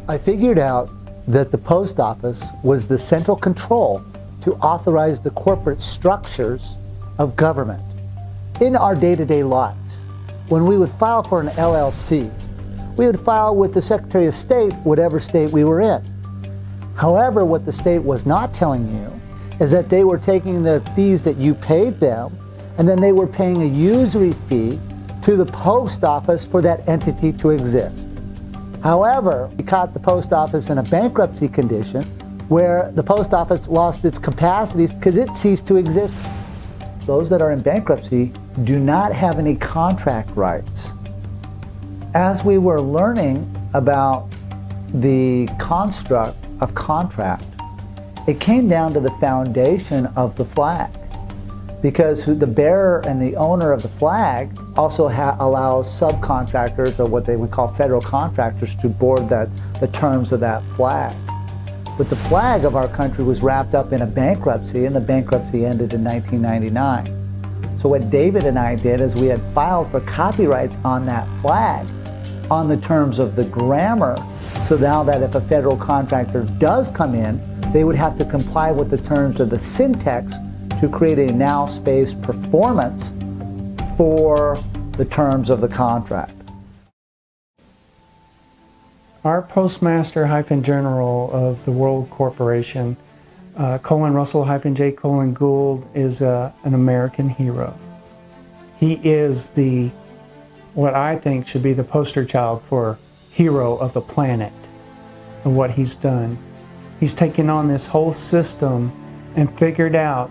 I figured out that the post office was the central control to authorize the corporate structures of government in our day-to-day lives. When we would file for an LLC, we would file with the Secretary of State, whatever state we were in. However, what the state was not telling you is that they were taking the fees that you paid them, and then they were paying a usury fee to the post office for that entity to exist. However, we caught the post office in a bankruptcy condition where the post office lost its capacities because it ceased to exist. Those that are in bankruptcy do not have any contract rights. As we were learning about the construct of contract, it came down to the foundation of the flag, because the bearer and the owner of the flag also allows subcontractors, or what they would call federal contractors, to board the terms of that flag. But the flag of our country was wrapped up in a bankruptcy, and the bankruptcy ended in 1999. So what David and I did is we had filed for copyrights on that flag on the terms of the grammar, so now that if a federal contractor does come in, they would have to comply with the terms of the syntax to create a now space performance for the terms of the contract. Our Postmaster-General of the World Corporation, Colin Russell-J. Colin Gould, is an American hero. He is what I think should be the poster child for hero of the planet and what he's done. He's taken on this whole system and figured out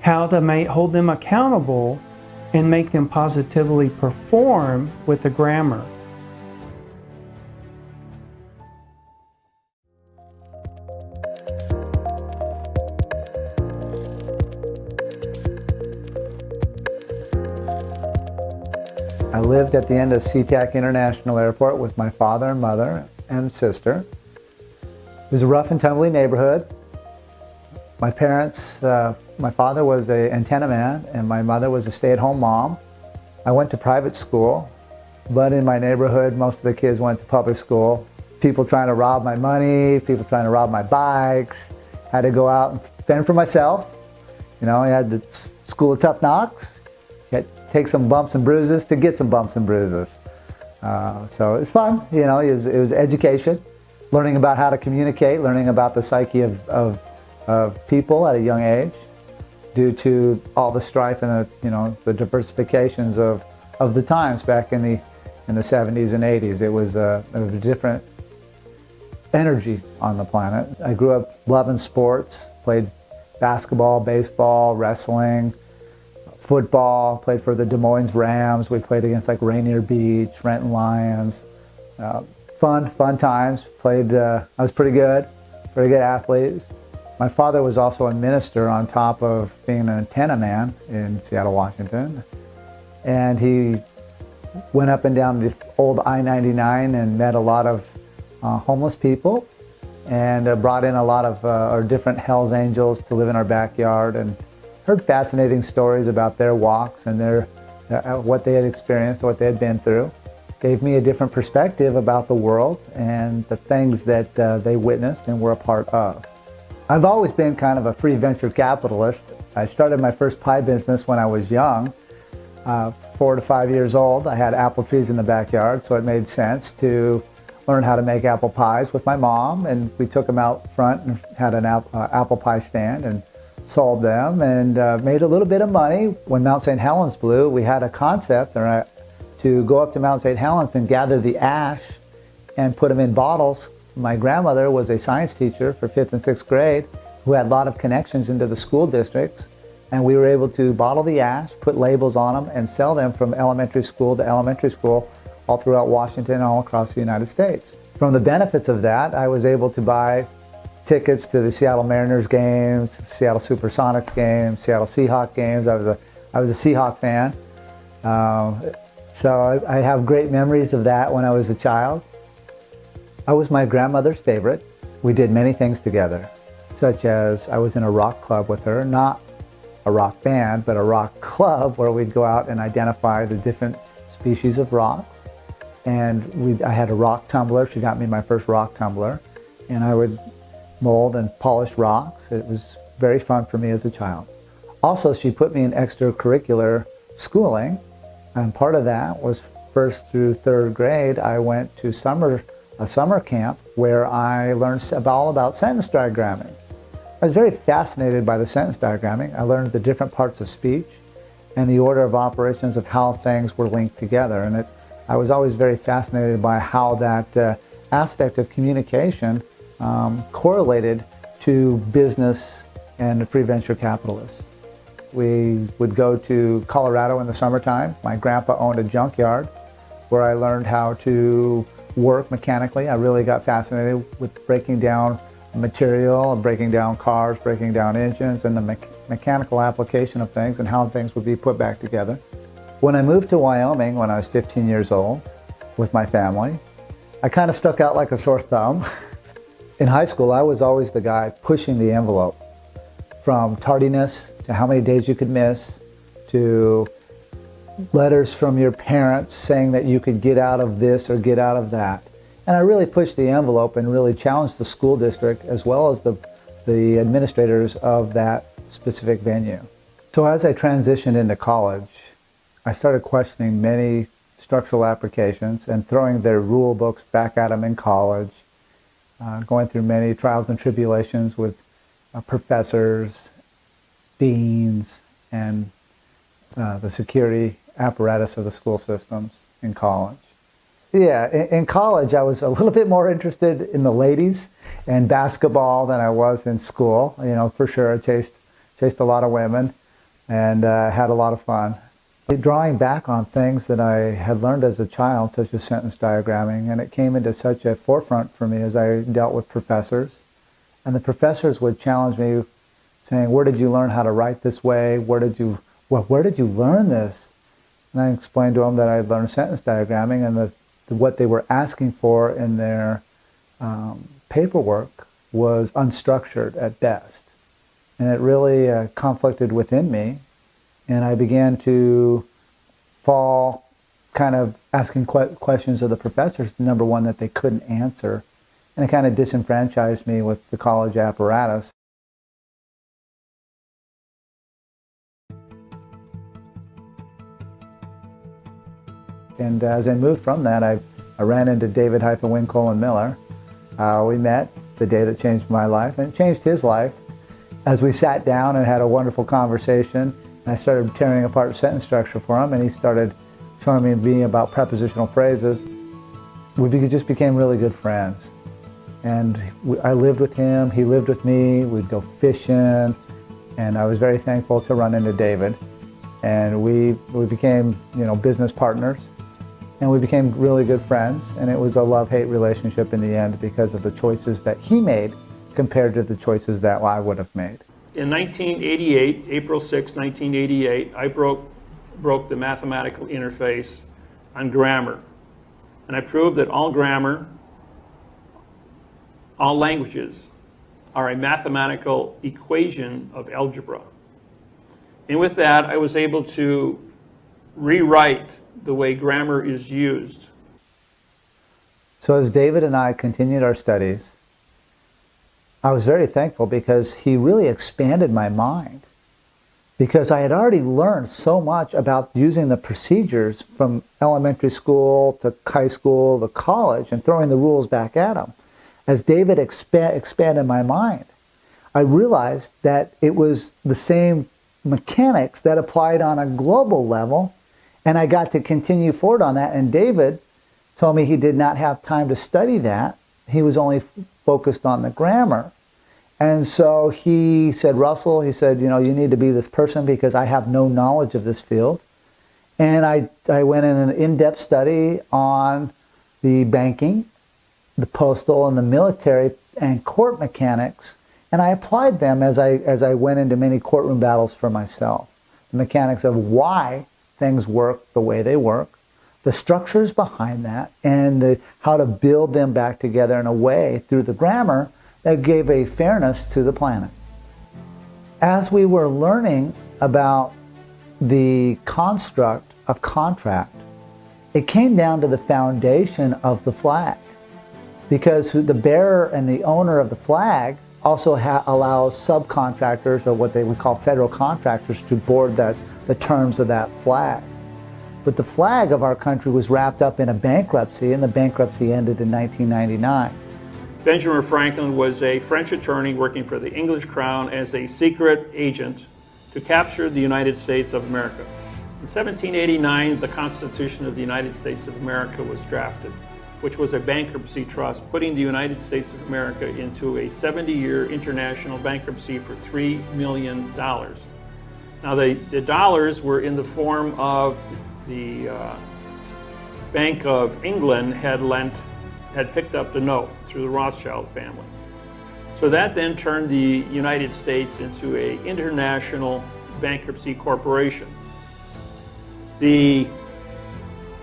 how to hold them accountable and make them positively perform with the grammar. I lived at the end of SeaTac International Airport with my father and mother and sister. It was a rough and tumbly neighborhood. My parents, my father was an antenna man and my mother was a stay-at-home mom. I went to private school, but in my neighborhood, most of the kids went to public school. People trying to rob my money, people trying to rob my bikes. Had to go out and fend for myself. You know, I had the school of tough knocks. You had to take some bumps and bruises to get some bumps and bruises. So it was fun, you know, it was education. Learning about how to communicate, learning about the psyche of people at a young age, due to all the strife and the diversifications of the times back in the 70s and 80s. It was a different energy on the planet. I grew up loving sports, played basketball, baseball, wrestling, football, played for the Des Moines Rams. We played against like Rainier Beach, Renton Lions. Fun times. Played, I was pretty good athlete. My father was also a minister on top of being an antenna man in Seattle, Washington. And he went up and down the old I-99 and met a lot of homeless people, and brought in a lot of our different Hells Angels to live in our backyard, and heard fascinating stories about their walks and what they had experienced, what they had been through. Gave me a different perspective about the world and the things that they witnessed and were a part of. I've always been kind of a free venture capitalist. I started my first pie business when I was young, 4 to 5 years old. I had apple trees in the backyard, so it made sense to learn how to make apple pies with my mom, and we took them out front and had an apple pie stand and sold them, and made a little bit of money. When Mount St. Helens blew, we had a concept to go up to Mount St. Helens and gather the ash and put them in bottles. My grandmother was a science teacher for 5th and 6th grade who had a lot of connections into the school districts, and we were able to bottle the ash, put labels on them, and sell them from elementary school to elementary school all throughout Washington and all across the United States. From the benefits of that, I was able to buy tickets to the Seattle Mariners games, Seattle Supersonics games, Seattle Seahawks games. I was a Seahawk fan. So I have great memories of that when I was a child. I was my grandmother's favorite. We did many things together, such as I was in a rock club with her, not a rock band, but a rock club where we'd go out and identify the different species of rocks. and I had a rock tumbler. She got me my first rock tumbler, and I would mold and polish rocks. It was very fun for me as a child. Also, she put me in extracurricular schooling, and part of that was first through third grade. I went to a summer camp where I learned all about sentence diagramming. I was very fascinated by the sentence diagramming. I learned the different parts of speech and the order of operations of how things were linked together. And I was always very fascinated by how that aspect of communication correlated to business and free venture capitalists. We would go to Colorado in the summertime. My grandpa owned a junkyard where I learned how to work mechanically. I really got fascinated with breaking down material, breaking down cars, breaking down engines, and the mechanical application of things and how things would be put back together. When I moved to Wyoming when I was 15 years old with my family, I kind of stuck out like a sore thumb. In high school, I was always the guy pushing the envelope, from tardiness to how many days you could miss, to letters from your parents saying that you could get out of this or get out of that. And I really pushed the envelope and really challenged the school district as well as the administrators of that specific venue. So as I transitioned into college, I started questioning many structural applications and throwing their rule books back at them in college, going through many trials and tribulations with professors, deans, and the security apparatus of the school systems in college. Yeah, in college I was a little bit more interested in the ladies and basketball than I was in school. You know, for sure I chased a lot of women and had a lot of fun. Drawing back on things that I had learned as a child, such as sentence diagramming, and it came into such a forefront for me as I dealt with professors. And the professors would challenge me, saying, "Where did you learn how to write this way? Where did you learn this?" And I explained to them that I had learned sentence diagramming, and what they were asking for in their paperwork was unstructured at best. And it really conflicted within me, and I began to fall kind of asking questions of the professors, number one, that they couldn't answer, and it kind of disenfranchised me with the college apparatus. And as I moved from that, I ran into David-Wynn Miller. We met the day that changed my life, and it changed his life. As we sat down and had a wonderful conversation, I started tearing apart sentence structure for him, and he started showing me about prepositional phrases. We just became really good friends. And I lived with him, he lived with me, we'd go fishing, and I was very thankful to run into David. And we became, business partners. And we became really good friends, and it was a love-hate relationship in the end because of the choices that he made compared to the choices that I would have made. In 1988, April 6, 1988, I broke the mathematical interface on grammar. And I proved that all grammar, all languages, are a mathematical equation of algebra. And with that, I was able to rewrite the way grammar is used. So as David and I continued our studies, I was very thankful because he really expanded my mind. Because I had already learned so much about using the procedures from elementary school to high school to college and throwing the rules back at him. As David expanded my mind, I realized that it was the same mechanics that applied on a global level, and I got to continue forward on that. And David told me he did not have time to study that. He was only focused on the grammar. And so he said, "Russell," he said, "you need to be this person because I have no knowledge of this field." And I went in an in-depth study on the banking, the postal, and the military and court mechanics, and I applied them as I went into many courtroom battles for myself. The mechanics of why things work the way they work, the structures behind that, and how to build them back together in a way through the grammar that gave a fairness to the planet. As we were learning about the construct of contract It came down to the foundation of the flag, because the bearer and the owner of the flag also allows subcontractors, or what they would call federal contractors, to board the terms of that flag. But the flag of our country was wrapped up in a bankruptcy, and the bankruptcy ended in 1999. Benjamin Franklin was a French attorney working for the English crown as a secret agent to capture the United States of America. In 1789, the Constitution of the United States of America was drafted, which was a bankruptcy trust, putting the United States of America into a 70-year international bankruptcy for $3 million. Now, the dollars were in the form of the Bank of England had picked up the note through the Rothschild family. So that then turned the United States into an international bankruptcy corporation. The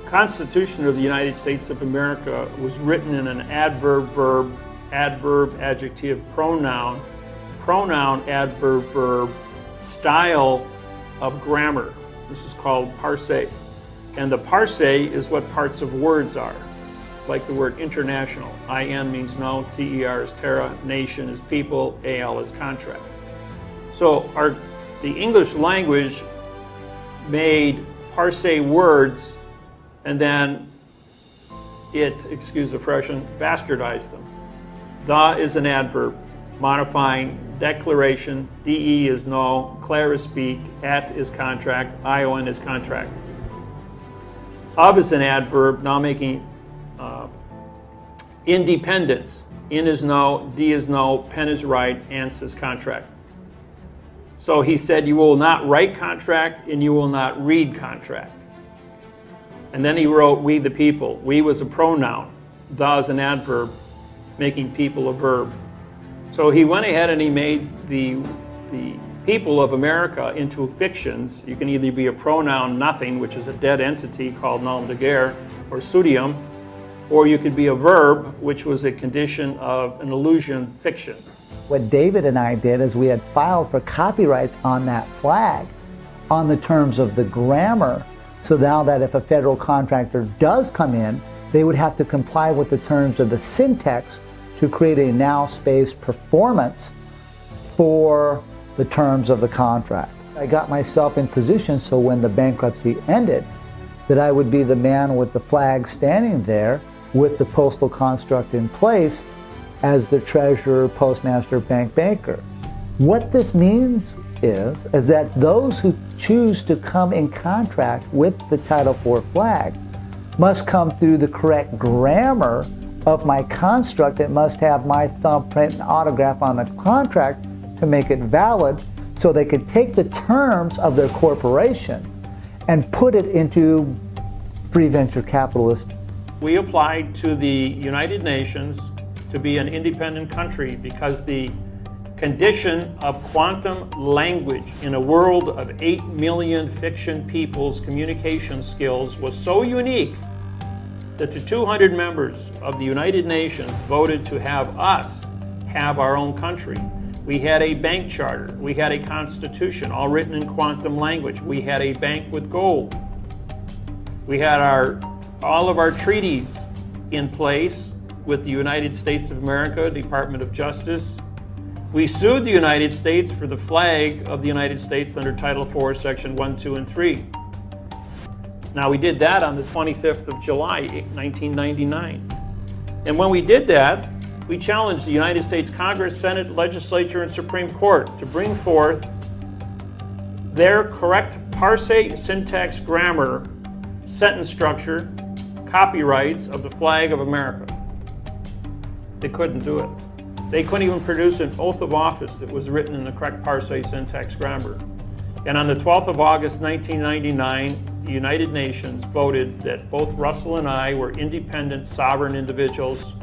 Constitution of the United States of America was written in an adverb, verb, adverb, adjective, pronoun, adverb, verb, style of grammar. This is called parse. And the parse is what parts of words are, like the word international. IN means no, TER is terra, nation is people, AL is contract. So the English language made parse words, and then it, excuse the expression, bastardized them. The is an adverb, modifying declaration, DE is no, clair is speak, at is contract, ION is contract. Of is an adverb, now making independence. In is no, D is no, pen is right, ans is contract. So he said, you will not write contract and you will not read contract. And then he wrote, we the people. We was a pronoun. The is an adverb, making people a verb. So he went ahead and he made the people of America into fictions. You can either be a pronoun nothing, which is a dead entity called nom de guerre, or sudium, or you could be a verb, which was a condition of an illusion fiction. What David and I did is we had filed for copyrights on that flag on the terms of the grammar, so now that if a federal contractor does come in, they would have to comply with the terms of the syntax to create a now space performance for the terms of the contract. I got myself in position so when the bankruptcy ended, that I would be the man with the flag standing there with the postal construct in place as the treasurer, postmaster, banker. What this means is that those who choose to come in contract with the Title IV flag must come through the correct grammar of my construct. It must have my thumbprint and autograph on the contract to make it valid, so they could take the terms of their corporation and put it into free venture capitalist. We applied to the United Nations to be an independent country because the condition of quantum language in a world of 8 million fiction people's communication skills was so unique that the 200 members of the United Nations voted to have us have our own country. We had a bank charter, we had a constitution, all written in quantum language. We had a bank with Gould. We had all of our treaties in place with the United States of America, Department of Justice. We sued the United States for the flag of the United States under Title IV, Section 1, 2, and 3. Now, we did that on the 25th of July, 1999. And when we did that, we challenged the United States Congress, Senate, Legislature, and Supreme Court to bring forth their correct parse, syntax, grammar, sentence structure, copyrights of the flag of America. They couldn't do it. They couldn't even produce an oath of office that was written in the correct parse, syntax, grammar. And on the 12th of August, 1999, the United Nations voted that both Russell and I were independent, sovereign individuals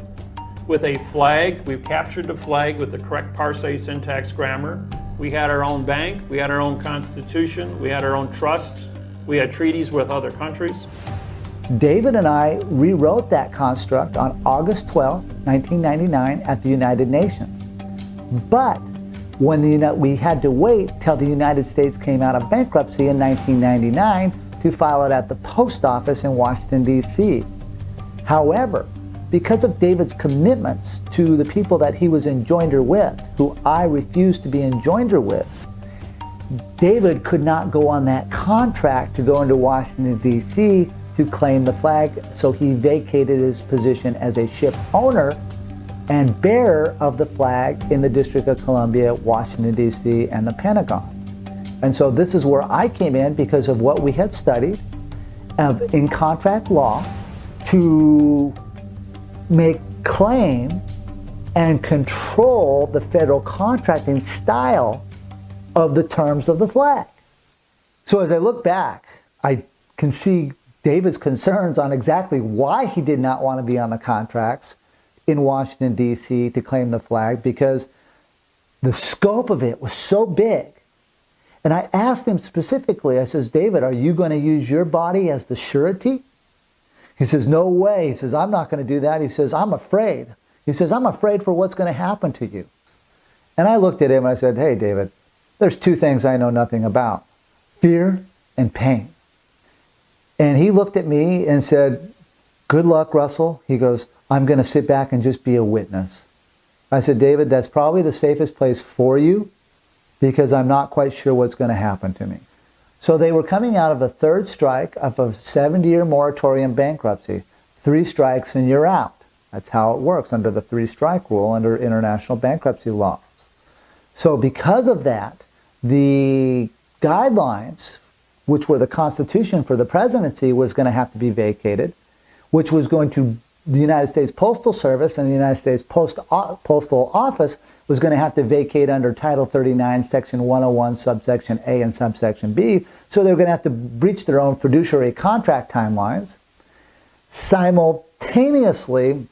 with a flag. We've captured the flag with the correct parse, syntax, grammar. We had our own bank, we had our own constitution, we had our own trust, we had treaties with other countries. David and I rewrote that construct on August 12, 1999 at the United Nations. But when we had to wait till the United States came out of bankruptcy in 1999 to file it at the post office in Washington, D.C. However, because of David's commitments to the people that he was in joinder with, who I refused to be in joinder with, David could not go on that contract to go into Washington, D.C. to claim the flag, so he vacated his position as a ship owner and bearer of the flag in the District of Columbia, Washington, D.C., and the Pentagon. And so this is where I came in because of what we had studied in contract law to make claim and control the federal contracting style of the terms of the flag. So as I look back, I can see David's concerns on exactly why he did not want to be on the contracts in Washington, D.C. to claim the flag, because the scope of it was so big. And I asked him specifically, I says, David, are you going to use your body as the surety? He says, no way. He says, I'm not going to do that. He says, I'm afraid. He says, I'm afraid for what's going to happen to you. And I looked at him and I said, hey, David, there's two things I know nothing about: fear and pain. And he looked at me and said, good luck, Russell. He goes, I'm going to sit back and just be a witness. I said, David, that's probably the safest place for you, because I'm not quite sure what's going to happen to me. So they were coming out of a third strike of a 70-year moratorium bankruptcy. 3 strikes and you're out. That's how it works under the 3-strike rule under international bankruptcy laws. So because of that, the guidelines, which were the Constitution for the presidency, was going to have to be vacated, which was going to, the United States Postal Service and the United States Postal Office was going to have to vacate under Title 39, Section 101, subsection A and subsection B. So they're going to have to breach their own fiduciary contract timelines. Simultaneously,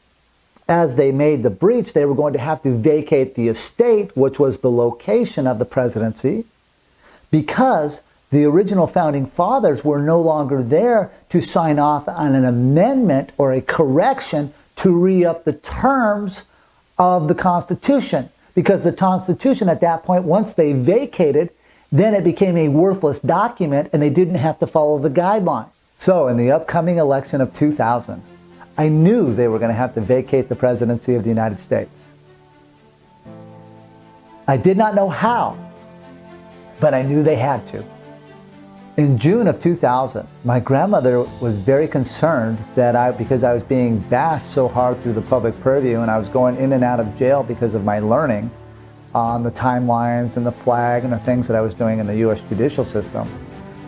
as they made the breach, they were going to have to vacate the estate, which was the location of the presidency, because the original founding fathers were no longer there to sign off on an amendment or a correction to re-up the terms of the Constitution. Because the Constitution at that point, once they vacated, then it became a worthless document and they didn't have to follow the guidelines. So in the upcoming election of 2000, I knew they were going to have to vacate the presidency of the United States. I did not know how, but I knew they had to. In June of 2000, my grandmother was very concerned that because I was being bashed so hard through the public purview and I was going in and out of jail because of my learning on the timelines and the flag and the things that I was doing in the U.S. judicial system,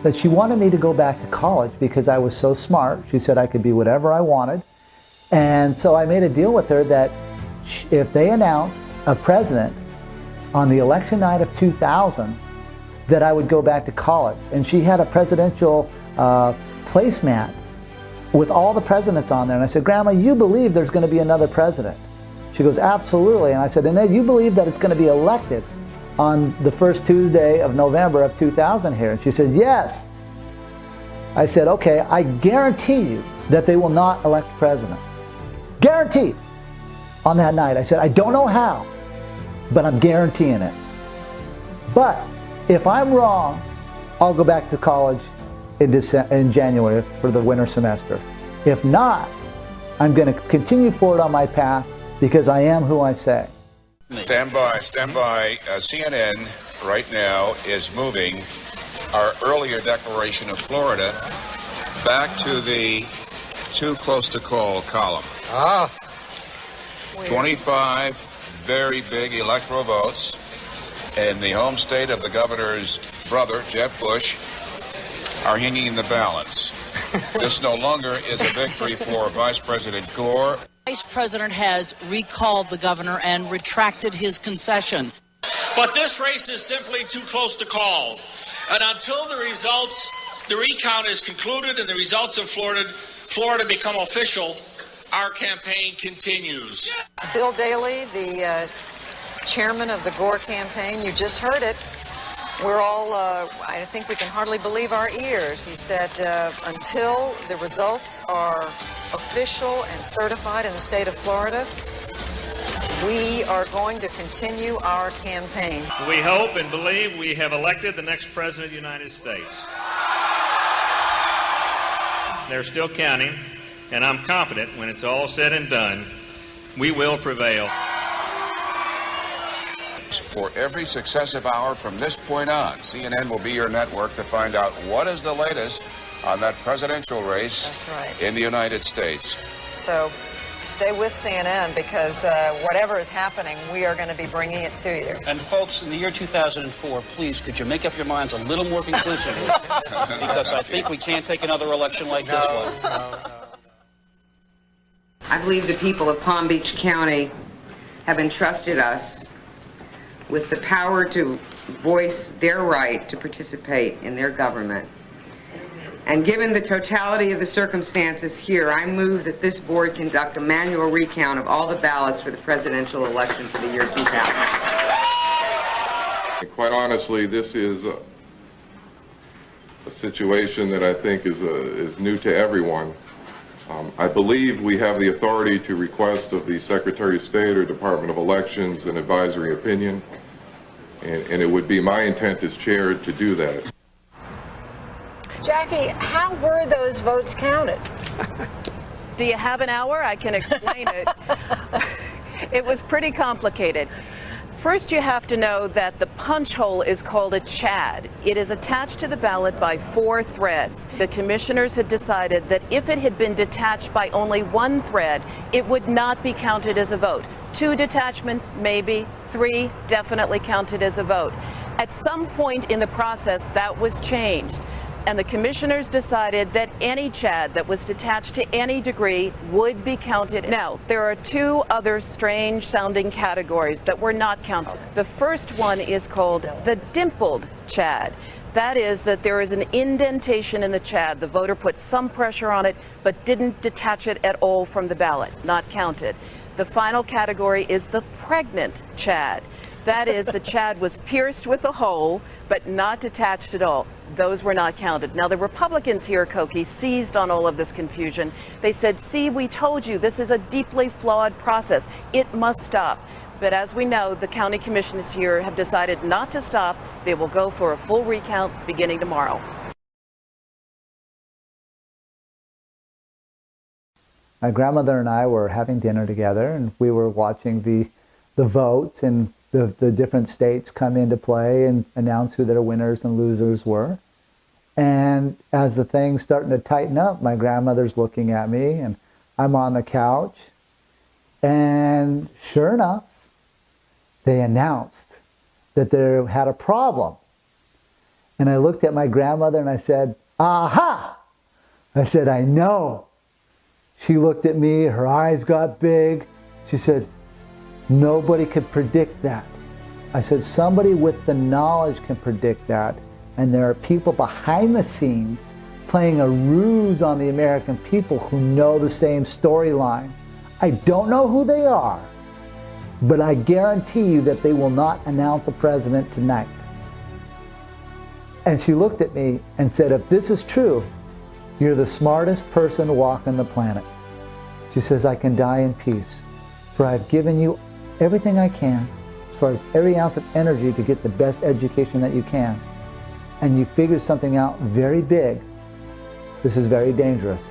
that she wanted me to go back to college because I was so smart. She said I could be whatever I wanted. And so I made a deal with her that if they announced a president on the election night of 2000, that I would go back to college. And she had a presidential placemat with all the presidents on there. And I said, Grandma, you believe there's going to be another president? She goes, absolutely. And I said, and then you believe that it's going to be elected on the first Tuesday of November of 2000 here? And she said, yes. I said, okay, I guarantee you that they will not elect a president. Guaranteed. On that night, I said, I don't know how, but I'm guaranteeing it. But if I'm wrong, I'll go back to college in January for the winter semester. If not, I'm going to continue forward on my path because I am who I say. Stand by. CNN right now is moving our earlier declaration of Florida back to the too close to call column. 25 very big electoral votes in the home state of the governor's brother, Jeb Bush, are hanging in the balance. This no longer is a victory for Vice President Gore. Vice President has recalled the governor and retracted his concession. But this race is simply too close to call. And until the recount is concluded and the results of Florida become official, our campaign continues. Bill Daley, the chairman of the Gore campaign, you just heard it. We're all, I think we can hardly believe our ears. He said, until the results are official and certified in the state of Florida, we are going to continue our campaign. We hope and believe we have elected the next president of the United States. they're still counting, and I'm confident when it's all said and done, we will prevail. For every successive hour from this point on, CNN will be your network to find out what is the latest on that presidential race. That's right. In the United States. So stay with CNN because whatever is happening, we are going to be bringing it to you. And folks, in the year 2004, please, could you make up your minds a little more conclusively? Because I think we can't take another election like this one. I believe the people of Palm Beach County have entrusted us with the power to voice their right to participate in their government. And given the totality of the circumstances here, I move that this board conduct a manual recount of all the ballots for the presidential election for the year 2000. Quite honestly, this is a situation that I think is new to everyone. I believe we have the authority to request of the Secretary of State or Department of Elections an advisory opinion, and it would be my intent as chair to do that. Jackie, how were those votes counted? Do you have an hour? I can explain it. It was pretty complicated. First, you have to know that the punch hole is called a chad. It is attached to the ballot by 4 threads. The commissioners had decided that if it had been detached by only 1 thread, it would not be counted as a vote. 2 detachments, maybe. 3 definitely counted as a vote. At some point in the process, that was changed. And the commissioners decided that any chad that was detached to any degree would be counted. Now, there are 2 other strange sounding categories that were not counted. The first one is called the dimpled chad. That is that there is an indentation in the chad. The voter put some pressure on it, but didn't detach it at all from the ballot. Not counted. The final category is the pregnant chad. That is, the chad was pierced with a hole, but not detached at all. Those were not counted. Now, the Republicans here, Koki, seized on all of this confusion. They said, see, we told you, this is a deeply flawed process. It must stop. But as we know, the county commissioners here have decided not to stop. They will go for a full recount beginning tomorrow. My grandmother and I were having dinner together, and we were watching the votes and the different states come into play and announce who their winners and losers were. And as the thing's starting to tighten up, my grandmother's looking at me, and I'm on the couch. And sure enough, they announced that they had a problem. And I looked at my grandmother and I said, aha! I said, I know. She looked at me, her eyes got big. She said, nobody could predict that. I said, somebody with the knowledge can predict that. And there are people behind the scenes playing a ruse on the American people who know the same storyline. I don't know who they are, but I guarantee you that they will not announce a president tonight. And she looked at me and said, if this is true, you're the smartest person walking the planet. She says, I can die in peace, for I've given you everything I can, as far as every ounce of energy to get the best education that you can. And you figured something out very big. This is very dangerous.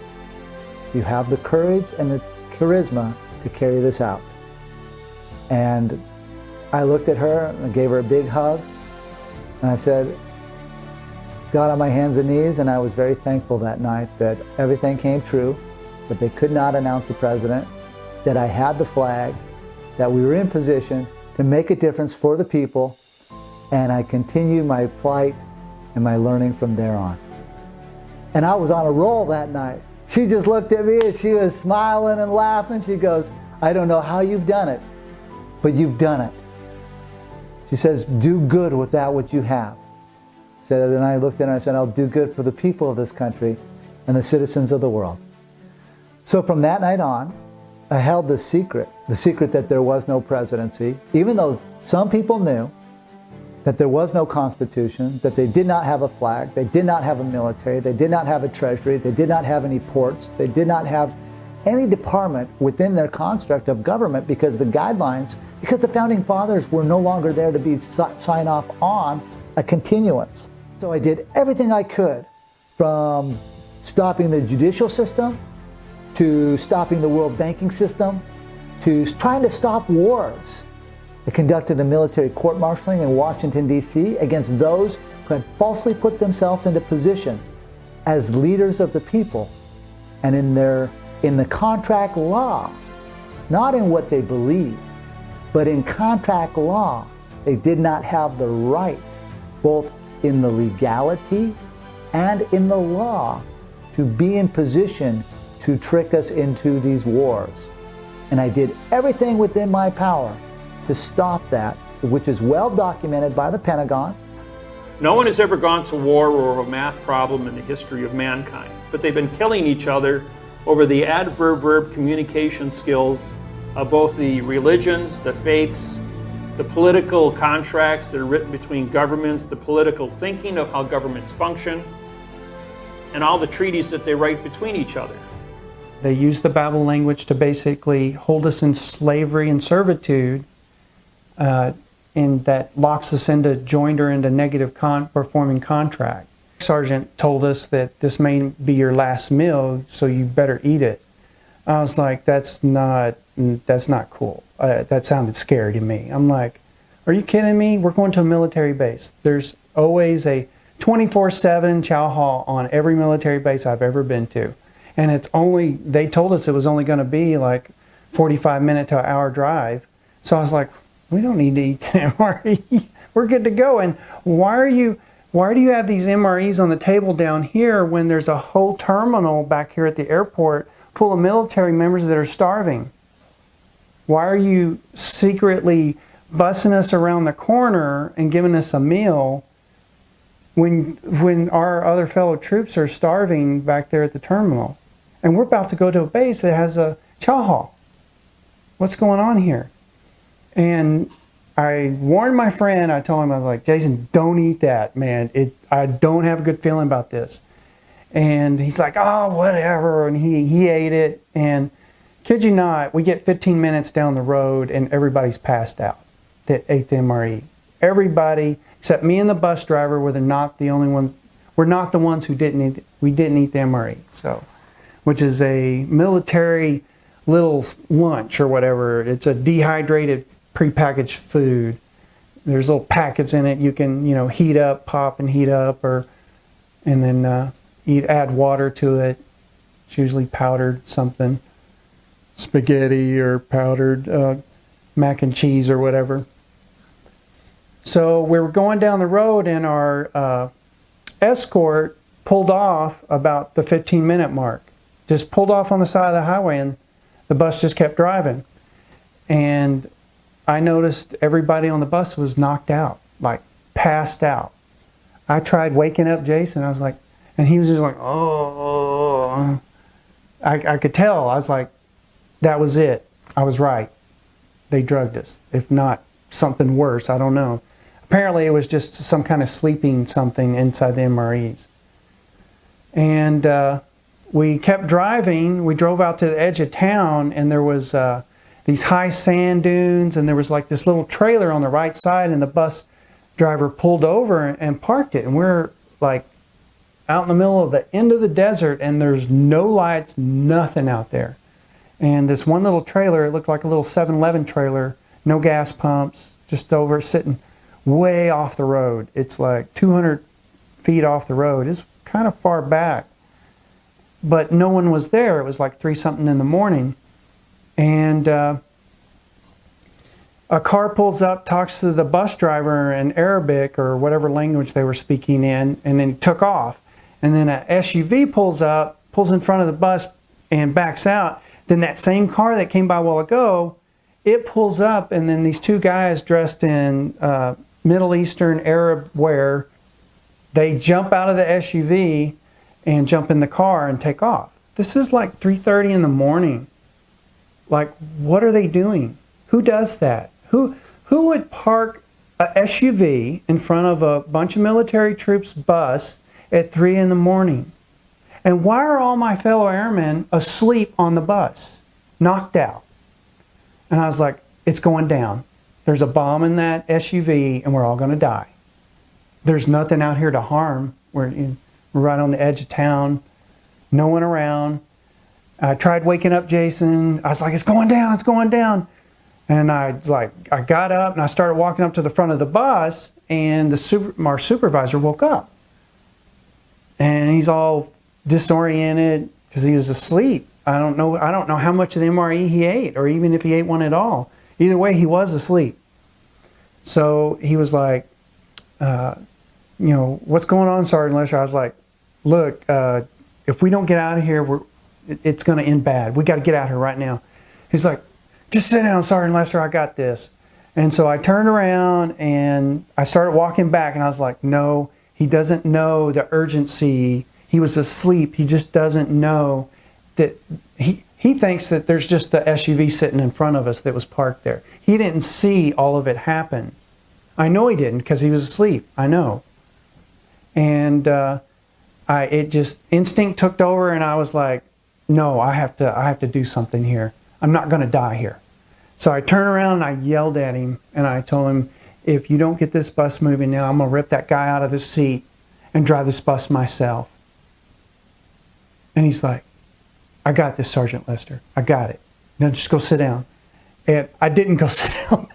You have the courage and the charisma to carry this out. And I looked at her and I gave her a big hug. And I said, got on my hands and knees, and I was very thankful that night that everything came true, that they could not announce a president, that I had the flag, that we were in position to make a difference for the people, and I continued my plight and my learning from there on. And I was on a roll that night. She just looked at me and she was smiling and laughing. She goes, I don't know how you've done it, but you've done it. She says, do good with that what you have. So then I looked at her and I said, I'll do good for the people of this country and the citizens of the world. So from that night on, I held the secret that there was no presidency, even though some people knew that there was no constitution, that they did not have a flag, they did not have a military, they did not have a treasury, they did not have any ports, they did not have any department within their construct of government because the guidelines, because the founding fathers were no longer there to be sign off on a continuance. So I did everything I could, from stopping the judicial system, to stopping the world banking system, to trying to stop wars. They conducted a military court-martialing in Washington, D.C. against those who had falsely put themselves into position as leaders of the people, and in the contract law, not in what they believed, but in contract law, they did not have the right, both in the legality and in the law, to be in position to trick us into these wars. And I did everything within my power to stop that, which is well documented by the Pentagon. No one has ever gone to war over a math problem in the history of mankind, but they've been killing each other over the adverb-verb communication skills of both the religions, the faiths, the political contracts that are written between governments, the political thinking of how governments function, and all the treaties that they write between each other. They use the Babel language to basically hold us in slavery and servitude, and that locks us into joinder into negative performing contract. Sergeant told us that this may be your last meal, so you better eat it. I was like, that's not cool. That sounded scary to me. I'm like, are you kidding me? We're going to a military base. There's always a 24/7 chow hall on every military base I've ever been to. And they told us it was only going to be like 45-minute to an hour drive. So I was like, we don't need to eat the MRE. We're good to go. And why do you have these MREs on the table down here when there's a whole terminal back here at the airport full of military members that are starving? Why are you secretly bussing us around the corner and giving us a meal when our other fellow troops are starving back there at the terminal? And we're about to go to a base that has a chow hall. What's going on here? And I warned my friend. I told him, I was like, Jason, don't eat that, man. I don't have a good feeling about this. And he's like, oh, whatever. And he ate it. And kid you not, we get 15 minutes down the road and everybody's passed out that ate the MRE. Everybody, except me and the bus driver, were not the only ones. We're not the ones who didn't eat. We didn't eat the MRE. So, which is a military little lunch or whatever. It's a dehydrated prepackaged food. There's little packets in it you can heat up, pop and heat up, and then add water to it. It's usually powdered something, spaghetti or powdered mac and cheese or whatever. So we were going down the road and our escort pulled off about the 15-minute mark. Just pulled off on the side of the highway and the bus just kept driving. And I noticed everybody on the bus was knocked out, like passed out. I tried waking up Jason. I was like, and he was just like, oh. I could tell. I was like, that was it. I was right. They drugged us. If not something worse, I don't know. Apparently it was just some kind of sleeping something inside the MREs. And we kept driving. We drove out to the edge of town, and there was these high sand dunes, and there was like this little trailer on the right side, and the bus driver pulled over and parked it. And we're like out in the middle of the end of the desert, and there's no lights, nothing out there. And this one little trailer, it looked like a little 7-Eleven trailer, no gas pumps, just over sitting way off the road. It's like 200 feet off the road. It's kind of far back. But no one was there. It was like 3-something in the morning. And a car pulls up, talks to the bus driver in Arabic or whatever language they were speaking in, and then took off. And then a SUV pulls up, pulls in front of the bus and backs out. Then that same car that came by a while ago, it pulls up, and then these two guys dressed in Middle Eastern Arab wear, they jump out of the SUV and jump in the car and take off. This is like 3:30 in the morning. Like, what are they doing? Who does that? Who would park a SUV in front of a bunch of military troops bus at 3 in the morning? And why are all my fellow airmen asleep on the bus, knocked out? And I was like, it's going down. There's a bomb in that SUV and we're all going to die. There's nothing out here to harm. We're right on the edge of town. no one around. I tried waking up Jason. I was like, it's going down, it's going down. And I got up and I started walking up to the front of the bus, and our supervisor woke up. And he's all disoriented because he was asleep. I don't know how much of the MRE he ate, or even if he ate one at all. Either way, he was asleep. So he was like, what's going on, Sergeant Lester? I was like, look, if we don't get out of here, it's going to end bad. We got to get out of here right now. He's like, just sit down, Sergeant Lester, I got this. And so I turned around and I started walking back, and I was like, no, he doesn't know the urgency. He was asleep. He just doesn't know that he thinks that there's just the SUV sitting in front of us that was parked there. He didn't see all of it happen. I know he didn't because he was asleep. I know. And it just instinct took over, and I was like, no, I have to do something here. I'm not going to die here. So I turned around and I yelled at him, and I told him, if you don't get this bus moving now, I'm going to rip that guy out of the seat and drive this bus myself. And he's like, I got this, Sergeant Lester. I got it. Now just go sit down. And I didn't go sit down.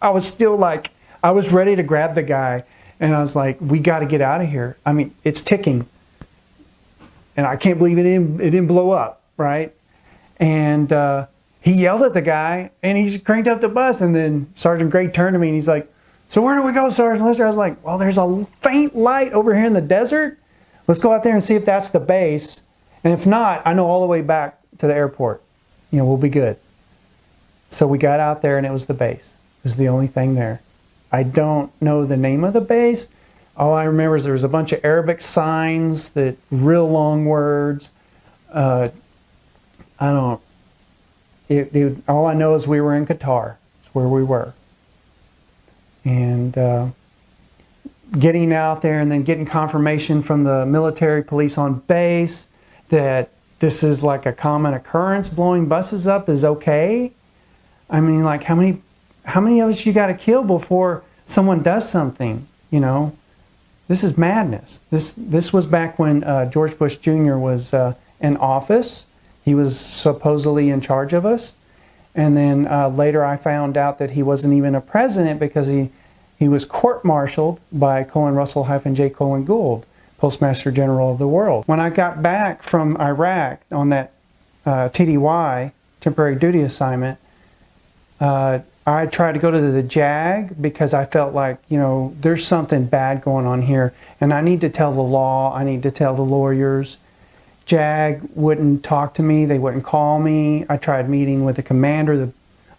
I was still like, I was ready to grab the guy, and I was like, we got to get out of here. I mean, it's ticking. And I can't believe it didn't blow up, right? And he yelled at the guy, and he cranked up the bus, and then Sergeant Gray turned to me, and he's like, so where do we go, Sergeant Lester? I was like, well, there's a faint light over here in the desert. Let's go out there and see if that's the base. And if not, I know all the way back to the airport. We'll be good. So we got out there, and it was the base. It was the only thing there. I don't know the name of the base. All I remember is there was a bunch of Arabic signs, that real long words. All I know is we were in Qatar. It's where we were. And getting out there and then getting confirmation from the military police on base that this is like a common occurrence, blowing buses up is okay. I mean, like, how many of us you got to kill before someone does something? This is madness. This was back when George Bush Jr. was in office. He was supposedly in charge of us. And then later I found out that he wasn't even a president, because he was court-martialed by J. Gould, Postmaster General of the world. When I got back from Iraq on that TDY, temporary duty assignment, I tried to go to the JAG because I felt like, there's something bad going on here, and I need to tell the law, I need to tell the lawyers. JAG wouldn't talk to me, they wouldn't call me. I tried meeting with the commander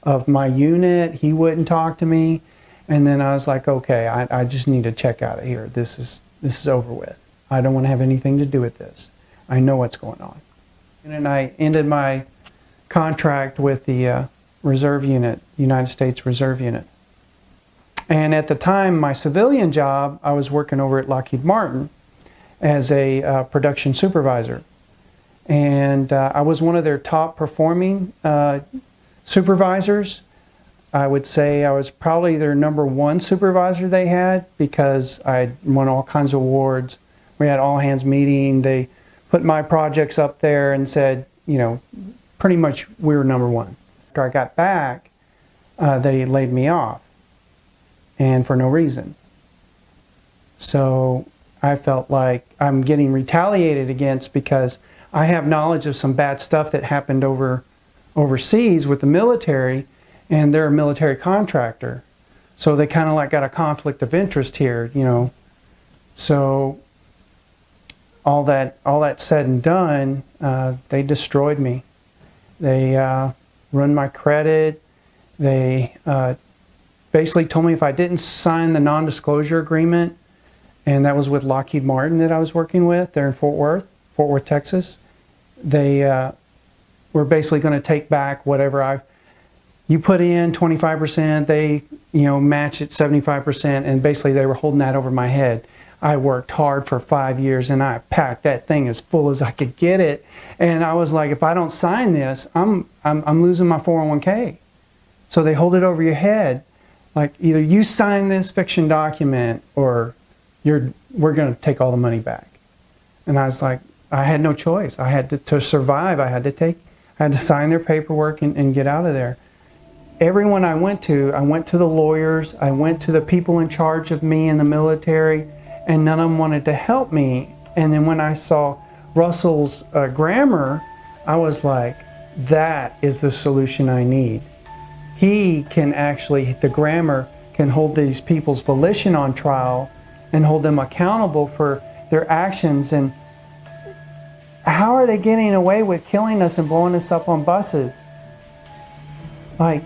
of my unit, he wouldn't talk to me. And then I was like, okay, I just need to check out of here. This is over with. I don't want to have anything to do with this. I know what's going on. And then I ended my contract with the Reserve Unit, United States Reserve Unit. And at the time, my civilian job, I was working over at Lockheed Martin as a production supervisor. And I was one of their top performing supervisors. I would say I was probably their #1 supervisor they had, because I won all kinds of awards. We had all hands meeting. They put my projects up there and said, pretty much we were #1. After I got back, they laid me off, and for no reason. So I felt like I'm getting retaliated against because I have knowledge of some bad stuff that happened overseas with the military, and they're a military contractor. So they kind of like got a conflict of interest here, So all that said and done, they destroyed me. They run my credit. They basically told me if I didn't sign the non-disclosure agreement, and that was with Lockheed Martin that I was working with there in Fort Worth, Texas, they were basically going to take back whatever you put in 25%, they match it 75%, and basically they were holding that over my head. I worked hard for 5 years, and I packed that thing as full as I could get it. And I was like, if I don't sign this, I'm losing my 401k. So they hold it over your head, like either you sign this fiction document or we're going to take all the money back. And I was like, I had no choice. I had to survive. I had to sign their paperwork and get out of there. Everyone I went to the lawyers, I went to the people in charge of me in the military, and none of them wanted to help me. And then when I saw Russell's grammar, I was like, that is the solution I need. He can actually, the grammar can hold these people's volition on trial and hold them accountable for their actions. And how are they getting away with killing us and blowing us up on buses? Like,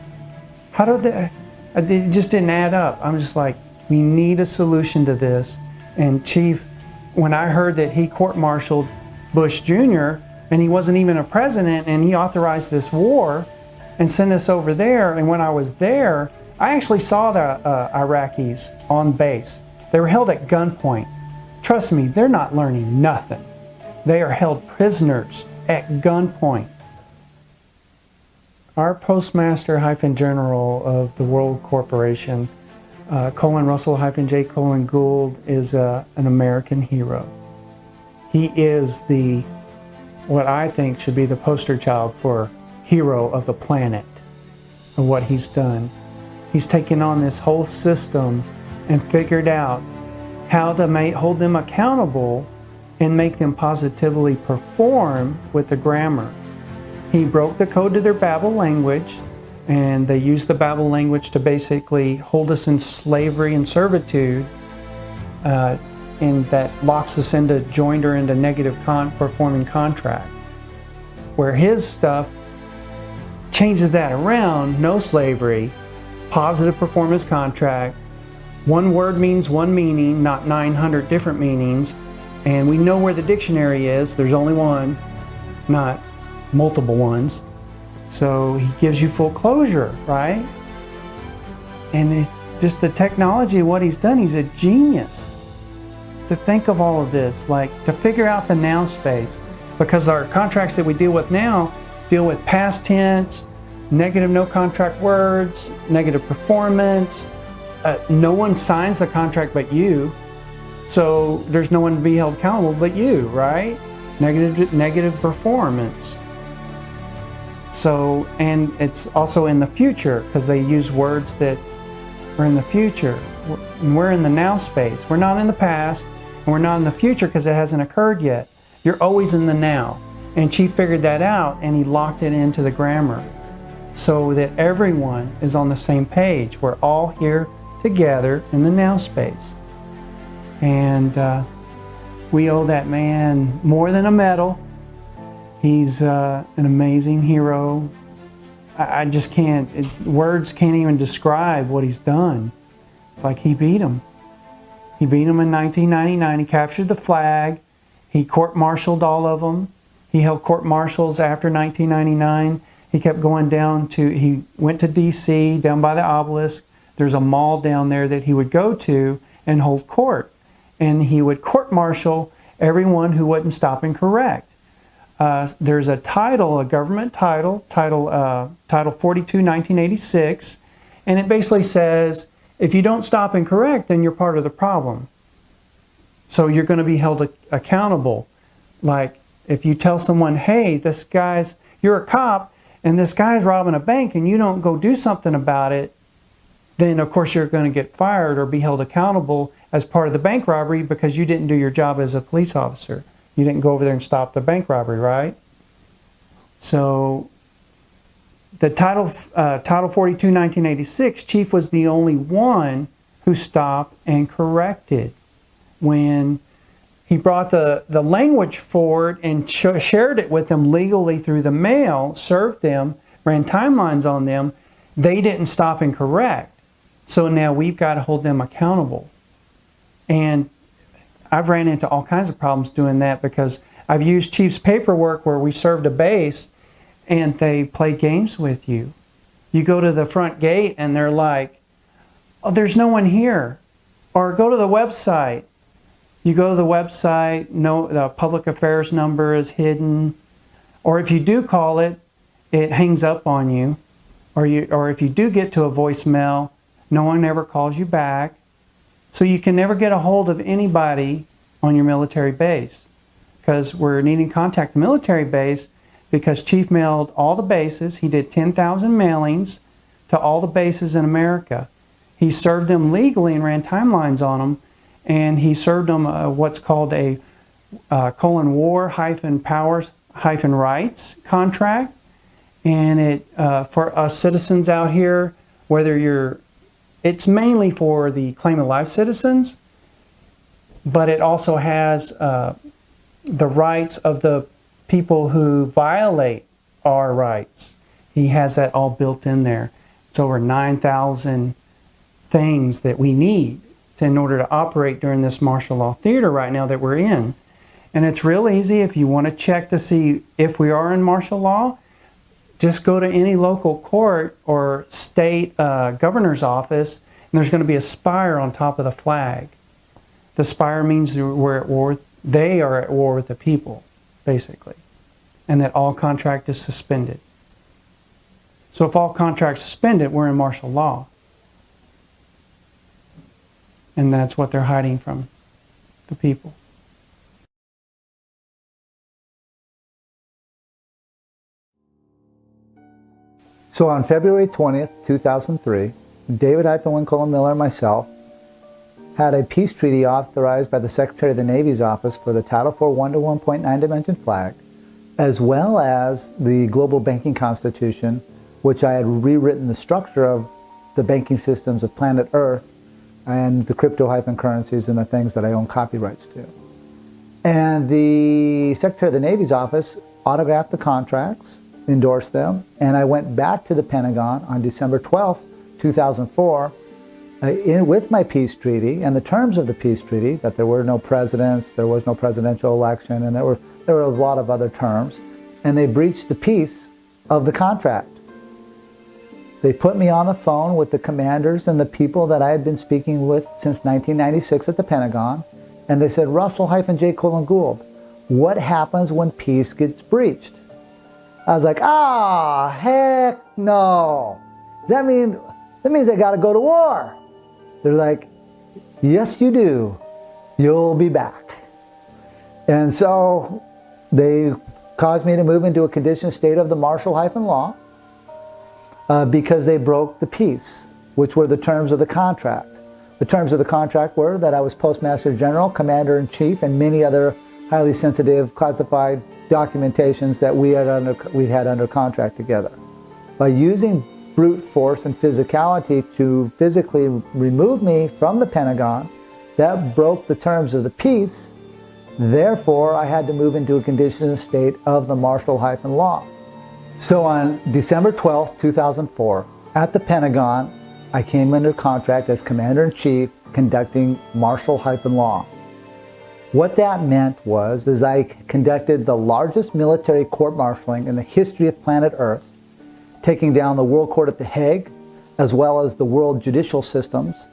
how did they, it just didn't add up. I'm just like, we need a solution to this. And Chief, when I heard that he court-martialed Bush Jr., and he wasn't even a president, and he authorized this war and sent us over there, and when I was there, I actually saw the Iraqis on base. They were held at gunpoint. Trust me, they're not learning nothing. They are held prisoners at gunpoint. Our Postmaster-General of the World Corporation, Russell-J. Gould, is an American hero. He is what I think should be the poster child for hero of the planet, of what he's done. He's taken on this whole system and figured out how to hold them accountable and make them positively perform with the grammar. He broke the code to their Babel language, and they used the Babel language to basically hold us in slavery and servitude, and that locks us into joinder into negative performing contract. Where his stuff changes that around, no slavery, positive performance contract, one word means one meaning, not 900 different meanings, and we know where the dictionary is, there's only one, not multiple ones. So he gives you full closure, right? And it's just the technology of what he's done, he's a genius. To think of all of this, like to figure out the noun space, because our contracts that we deal with now deal with past tense, negative no contract words, negative performance. No one signs the contract but you, so there's no one to be held accountable but you, right? Negative performance. So, and it's also in the future because they use words that are in the future. We're in the now space. We're not in the past, and we're not in the future because it hasn't occurred yet. You're always in the now. And Chief figured that out, and he locked it into the grammar so that everyone is on the same page. We're all here together in the now space. And we owe that man more than a medal. He's an amazing hero. I just can't, words can't even describe what he's done. It's like he beat him. He beat him in 1999. He captured the flag. He court-martialed all of them. He held court-martials after 1999. He kept going down to, he went to D.C., down by the obelisk. There's a mall down there that he would go to and hold court. And he would court-martial everyone who wouldn't stop and correct. There's a title, a government title, Title 42, 1986, and it basically says, if you don't stop and correct, then you're part of the problem. So you're going to be held accountable. Like, if you tell someone, hey, you're a cop, and this guy's robbing a bank, and you don't go do something about it, then of course you're going to get fired or be held accountable as part of the bank robbery because you didn't do your job as a police officer. You didn't go over there and stop the bank robbery, right? So the Title 42, 1986, Chief was the only one who stopped and corrected. When he brought the language forward and shared it with them legally through the mail, served them, ran timelines on them, they didn't stop and correct. So now we've got to hold them accountable. And I've ran into all kinds of problems doing that because I've used Chief's paperwork where we served a base and they play games with you. You go to the front gate and they're like, oh, there's no one here. Or go to the website. You go to the website, no, the public affairs number is hidden. Or if you do call it, it hangs up on you. Or if you do get to a voicemail, no one ever calls you back. So you can never get a hold of anybody on your military base. because we're needing to contact the military base because Chief mailed all the bases. He did 10,000 mailings to all the bases in America. He served them legally and ran timelines on them, and he served them what's called a war-powers-rights contract. And it for us citizens out here, it's mainly for the claim of life citizens, but it also has the rights of the people who violate our rights. He has that all built in there. It's over 9,000 things that we need in order to operate during this martial law theater right now that we're in. And it's real easy if you want to check to see if we are in martial law. Just go to any local court or state governor's office, and there's going to be a spire on top of the flag. The spire means we're at war. They are at war with the people, basically, and that all contract is suspended. So if all contracts suspended, we're in martial law. And that's what they're hiding from the people. So on February 20th, 2003, David-Wynn Miller and myself had a peace treaty authorized by the Secretary of the Navy's office for the Title IV 1-to-1.9 dimension flag, as well as the Global Banking Constitution, which I had rewritten the structure of the banking systems of planet Earth and the crypto-currencies and the things that I own copyrights to. And the Secretary of the Navy's office autographed the contracts, endorsed them, and I went back to the Pentagon on December 12th, 2004, with my peace treaty and the terms of the peace treaty, that there were no presidents, there was no presidential election, and there were a lot of other terms, and they breached the peace of the contract. They put me on the phone with the commanders and the people that I had been speaking with since 1996 at the Pentagon, and they said, Russell-J. Gould, what happens when peace gets breached? I was like, heck no. That means I got to go to war. They're like, yes, you do. You'll be back. And so they caused me to move into a conditioned state of the martial-law because they broke the peace, which were the terms of the contract. The terms of the contract were that I was Postmaster General, Commander-in-Chief, and many other highly sensitive, classified documentations that we had under contract together. By using brute force and physicality to physically remove me from the Pentagon, that broke the terms of the peace. Therefore, I had to move into a conditioned state of the martial-law. So on December 12th, 2004, at the Pentagon, I came under contract as Commander-in-Chief conducting martial-law. What that meant was I conducted the largest military court-martialing in the history of planet Earth, taking down the World Court at The Hague, as well as the world judicial systems,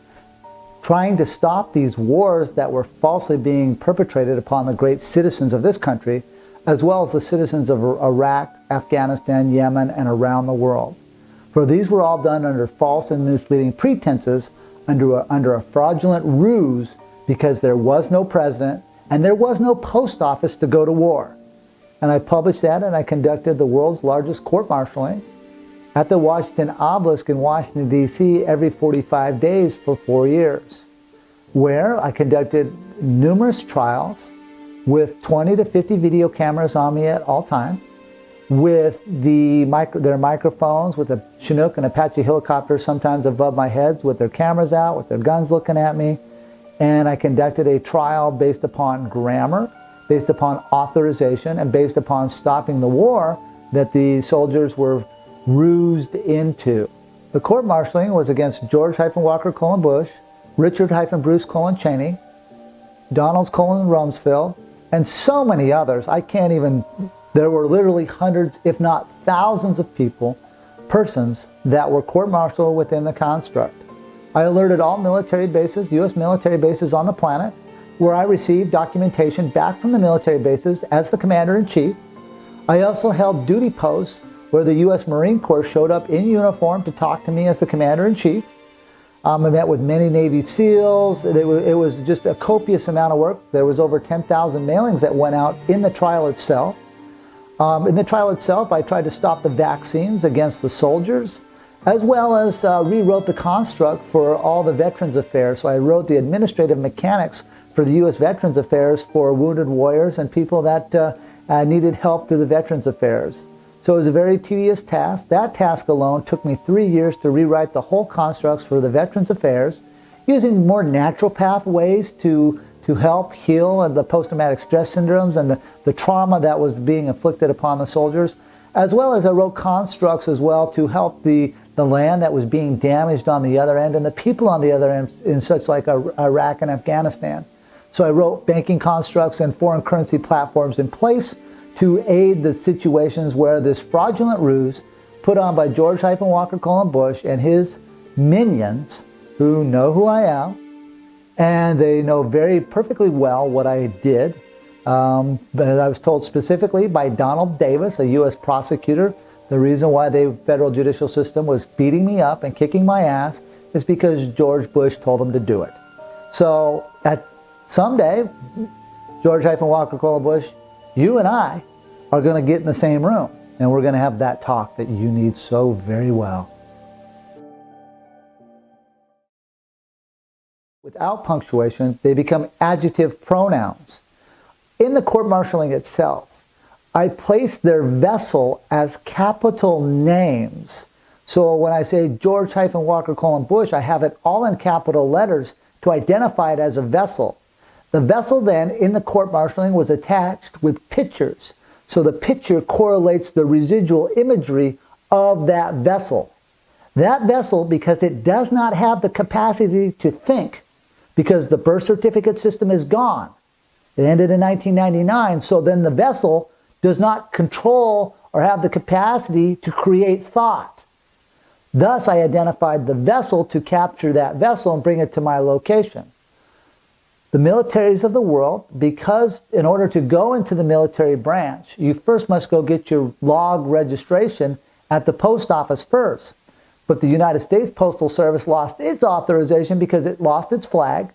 trying to stop these wars that were falsely being perpetrated upon the great citizens of this country, as well as the citizens of Iraq, Afghanistan, Yemen, and around the world. For these were all done under false and misleading pretenses, under a fraudulent ruse, because there was no president and there was no post office to go to war. And I published that, and I conducted the world's largest court-martialing at the Washington Obelisk in Washington, D.C. every 45 days for 4 years, where I conducted numerous trials with 20 to 50 video cameras on me at all times, with their microphones, with a Chinook and Apache helicopter sometimes above my heads, with their cameras out, with their guns looking at me. And I conducted a trial based upon grammar, based upon authorization, and based upon stopping the war that the soldiers were rused into. The court-martialing was against George-Walker Bush, Richard-Bruce Cheney, Donald Rumsfeld, and so many others. There were literally hundreds, if not thousands of persons that were court-martialed within the construct. I alerted all military bases, U.S. military bases on the planet, where I received documentation back from the military bases as the Commander-in-Chief. I also held duty posts where the U.S. Marine Corps showed up in uniform to talk to me as the Commander-in-Chief. I met with many Navy SEALs. It was just a copious amount of work. There was over 10,000 mailings that went out in the trial itself. In the trial itself, I tried to stop the vaccines against the soldiers, as well as rewrote the construct for all the Veterans Affairs. So I wrote the administrative mechanics for the U.S. Veterans Affairs for wounded warriors and people that needed help through the Veterans Affairs. So it was a very tedious task. That task alone took me 3 years to rewrite the whole constructs for the Veterans Affairs, using more natural pathways to help heal the post-traumatic stress syndromes and the trauma that was being inflicted upon the soldiers, as well as I wrote constructs as well to help the land that was being damaged on the other end and the people on the other end in such like Iraq and Afghanistan. So I wrote banking constructs and foreign currency platforms in place to aid the situations where this fraudulent ruse put on by George-Walker-Bush and his minions, who know who I am, and they know very perfectly well what I did. But I was told specifically by Donald Davis, a U.S. prosecutor, the reason why the federal judicial system was beating me up and kicking my ass is because George Bush told them to do it. So someday, George-Walker-Bush, you and I are going to get in the same room, and we're going to have that talk that you need so very well. Without punctuation, they become adjective pronouns. In the court-martialing itself, I place their vessel as capital names. So when I say George-Walker-Bush, I have it all in capital letters to identify it as a vessel. The vessel then in the court-martialing was attached with pictures. So the picture correlates the residual imagery of that vessel. That vessel, because it does not have the capacity to think, because the birth certificate system is gone. It ended in 1999, so then the vessel does not control or have the capacity to create thought. Thus, I identified the vessel to capture that vessel and bring it to my location. The militaries of the world, because in order to go into the military branch, you first must go get your log registration at the post office first. But the United States Postal Service lost its authorization because it lost its flag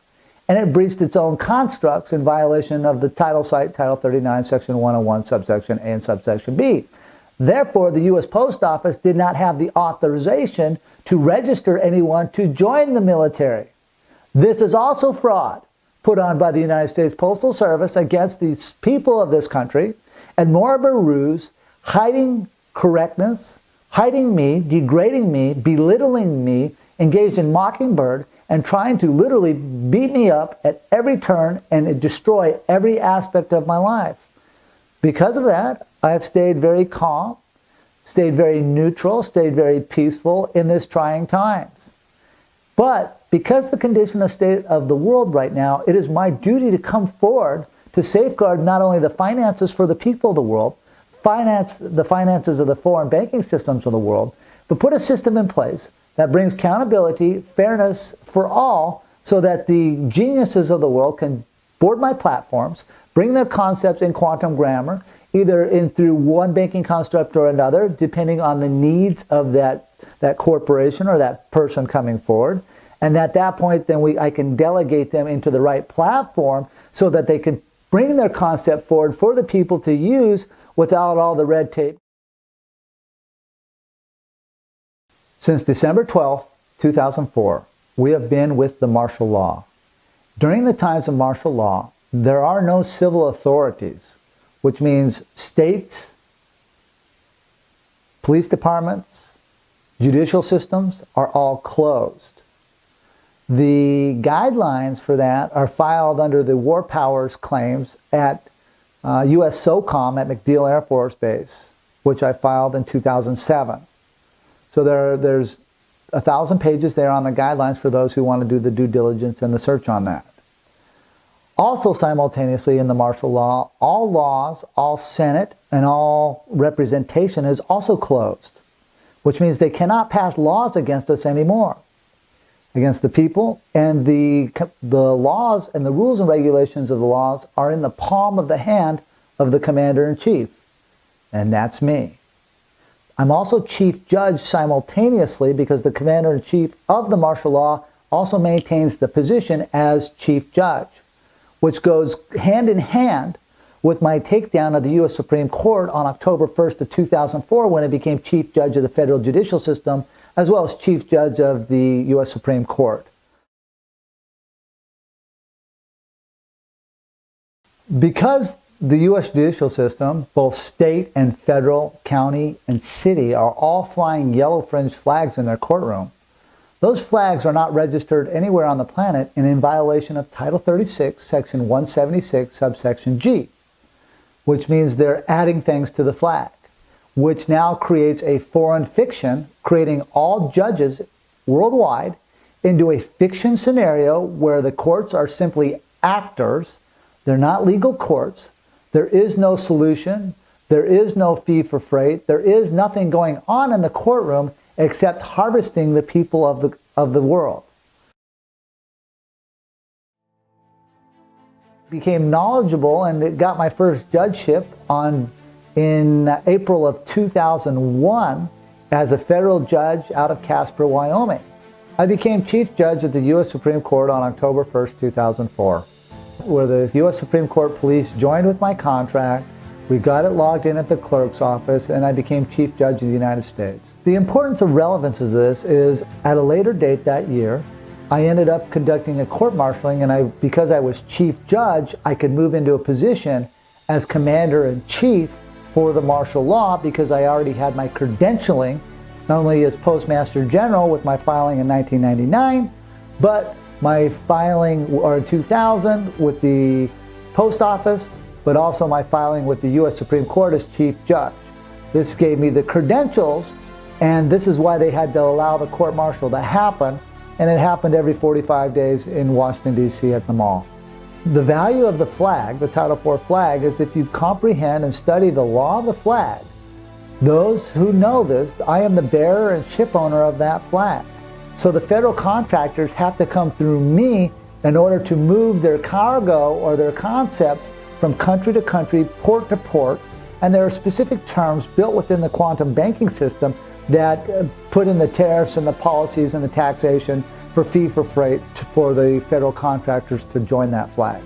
and it breached its own constructs in violation of the Title 39, Section 101, subsection A and subsection B. Therefore, the U.S. Post Office did not have the authorization to register anyone to join the military. This is also fraud put on by the United States Postal Service against these people of this country, and more of a ruse, hiding correctness, hiding me, degrading me, belittling me, engaged in mockingbird, and trying to literally beat me up at every turn and destroy every aspect of my life. Because of that, I have stayed very calm, stayed very neutral, stayed very peaceful in this trying times. But because the condition of state of the world right now, it is my duty to come forward to safeguard not only the finances for the people of the world, the finances of the foreign banking systems of the world, but put a system in place that brings accountability, fairness for all, so that the geniuses of the world can board my platforms, bring their concepts in quantum grammar, either through one banking construct or another, depending on the needs of that corporation or that person coming forward. And at that point, then I can delegate them into the right platform so that they can bring their concept forward for the people to use without all the red tape. Since December 12, 2004, we have been with the martial law. During the times of martial law, there are no civil authorities, which means states, police departments, judicial systems are all closed. The guidelines for that are filed under the war powers claims at U.S. SOCOM at MacDill Air Force Base, which I filed in 2007. So there's 1,000 pages there on the guidelines for those who want to do the due diligence and the search on that. Also simultaneously in the martial law, all laws, all Senate, and all representation is also closed, which means they cannot pass laws against us anymore, against the people, and the laws and the rules and regulations of the laws are in the palm of the hand of the commander-in-chief, and that's me. I'm also chief judge simultaneously because the commander-in-chief of the martial law also maintains the position as Chief Judge, which goes hand in hand with my takedown of the U.S. Supreme Court on October 1st of 2004 when I became Chief Judge of the federal judicial system, as well as Chief Judge of the U.S. Supreme Court. Because the U.S. judicial system, both state and federal, county and city, are all flying yellow fringed flags in their courtroom, those flags are not registered anywhere on the planet and in violation of Title 36, Section 176, subsection G, which means they're adding things to the flag, which now creates a foreign fiction, creating all judges worldwide into a fiction scenario where the courts are simply actors. They're not legal courts. There is no solution. There is no fee for freight. There is nothing going on in the courtroom except harvesting the people of the world. Became knowledgeable and got my first judgeship in April of 2001 as a federal judge out of Casper, Wyoming. I became Chief Judge of the U.S. Supreme Court on October 1st, 2004, where the U.S. Supreme Court police joined with my contract. We got it logged in at the clerk's office, and I became Chief Judge of the United States. The importance of relevance of this is, at a later date that year, I ended up conducting a court-martialing, and because I was Chief Judge, I could move into a position as Commander-in-Chief for the martial law because I already had my credentialing, not only as Postmaster General with my filing in 1999, but my filing in 2000 with the Post Office, but also my filing with the U.S. Supreme Court as Chief Judge. This gave me the credentials, and this is why they had to allow the court-martial to happen, and it happened every 45 days in Washington, D.C. at the mall. The value of the flag, the Title IV flag, is if you comprehend and study the law of the flag. Those who know this, I am the bearer and ship owner of that flag. So the federal contractors have to come through me in order to move their cargo or their concepts from country to country, port to port, and there are specific terms built within the quantum banking system that put in the tariffs and the policies and the taxation for fee for freight for the federal contractors to join that flag.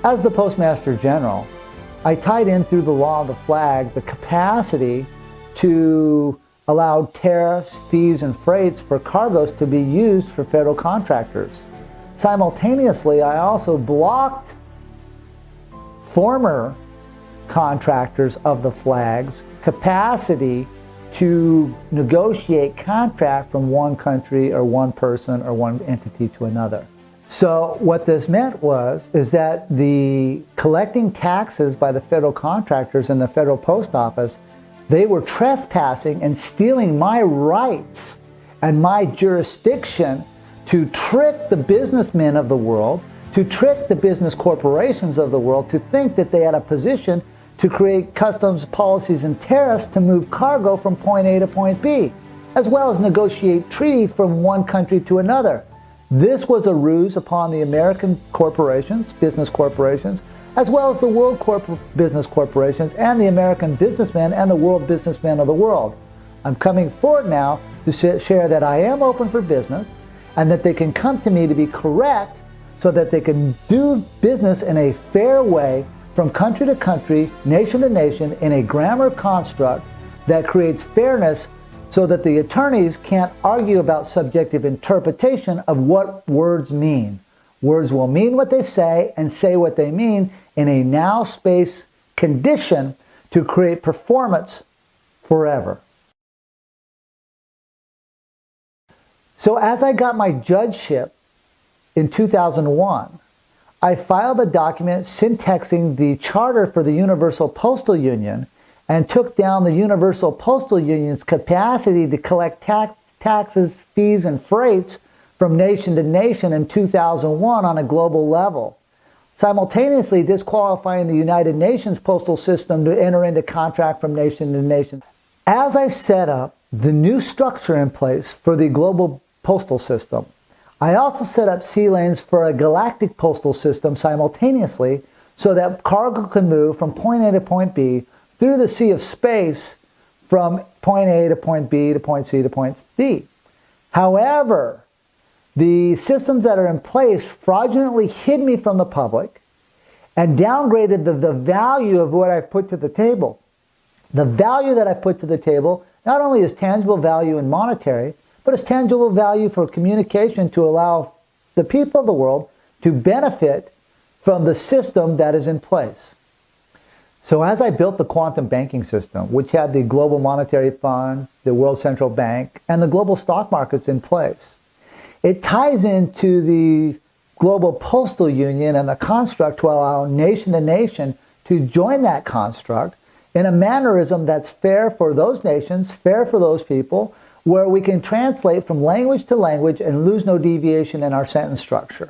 As the Postmaster General, I tied in through the law of the flag the capacity to allow tariffs, fees, and freights for cargoes to be used for federal contractors. Simultaneously, I also blocked former contractors of the flag's capacity to negotiate contract from one country or one person or one entity to another. So what this meant is that the collecting taxes by the federal contractors and the federal post office, they were trespassing and stealing my rights and my jurisdiction to trick the businessmen of the world, to trick the business corporations of the world to think that they had a position to create customs policies and tariffs to move cargo from point A to point B, as well as negotiate treaty from one country to another. This was a ruse upon the American corporations, business corporations, as well as the world business corporations and the American businessmen and the world businessmen of the world. I'm coming forward now to share that I am open for business and that they can come to me to be correct so that they can do business in a fair way from country to country, nation to nation, in a grammar construct that creates fairness so that the attorneys can't argue about subjective interpretation of what words mean. Words will mean what they say and say what they mean in a now-space condition to create performance forever. So as I got my judgeship in 2001, I filed a document syntaxing the charter for the Universal Postal Union and took down the Universal Postal Union's capacity to collect taxes, fees, and freights from nation to nation in 2001 on a global level, simultaneously disqualifying the United Nations postal system to enter into contract from nation to nation. As I set up the new structure in place for the global postal system, I also set up sea lanes for a galactic postal system simultaneously so that cargo can move from point A to point B through the sea of space from point A to point B to point C to point D. However, The systems that are in place fraudulently hid me from the public and downgraded the value of what I've put to the table. The value that I put to the table not only is tangible value in monetary, but it's tangible value for communication to allow the people of the world to benefit from the system that is in place. So as I built the quantum banking system, which had the Global Monetary Fund, the World Central Bank, and the global stock markets in place, it ties into the global postal union and the construct to allow nation to nation to join that construct in a mannerism that's fair for those nations, fair for those people, where we can translate from language to language and lose no deviation in our sentence structure.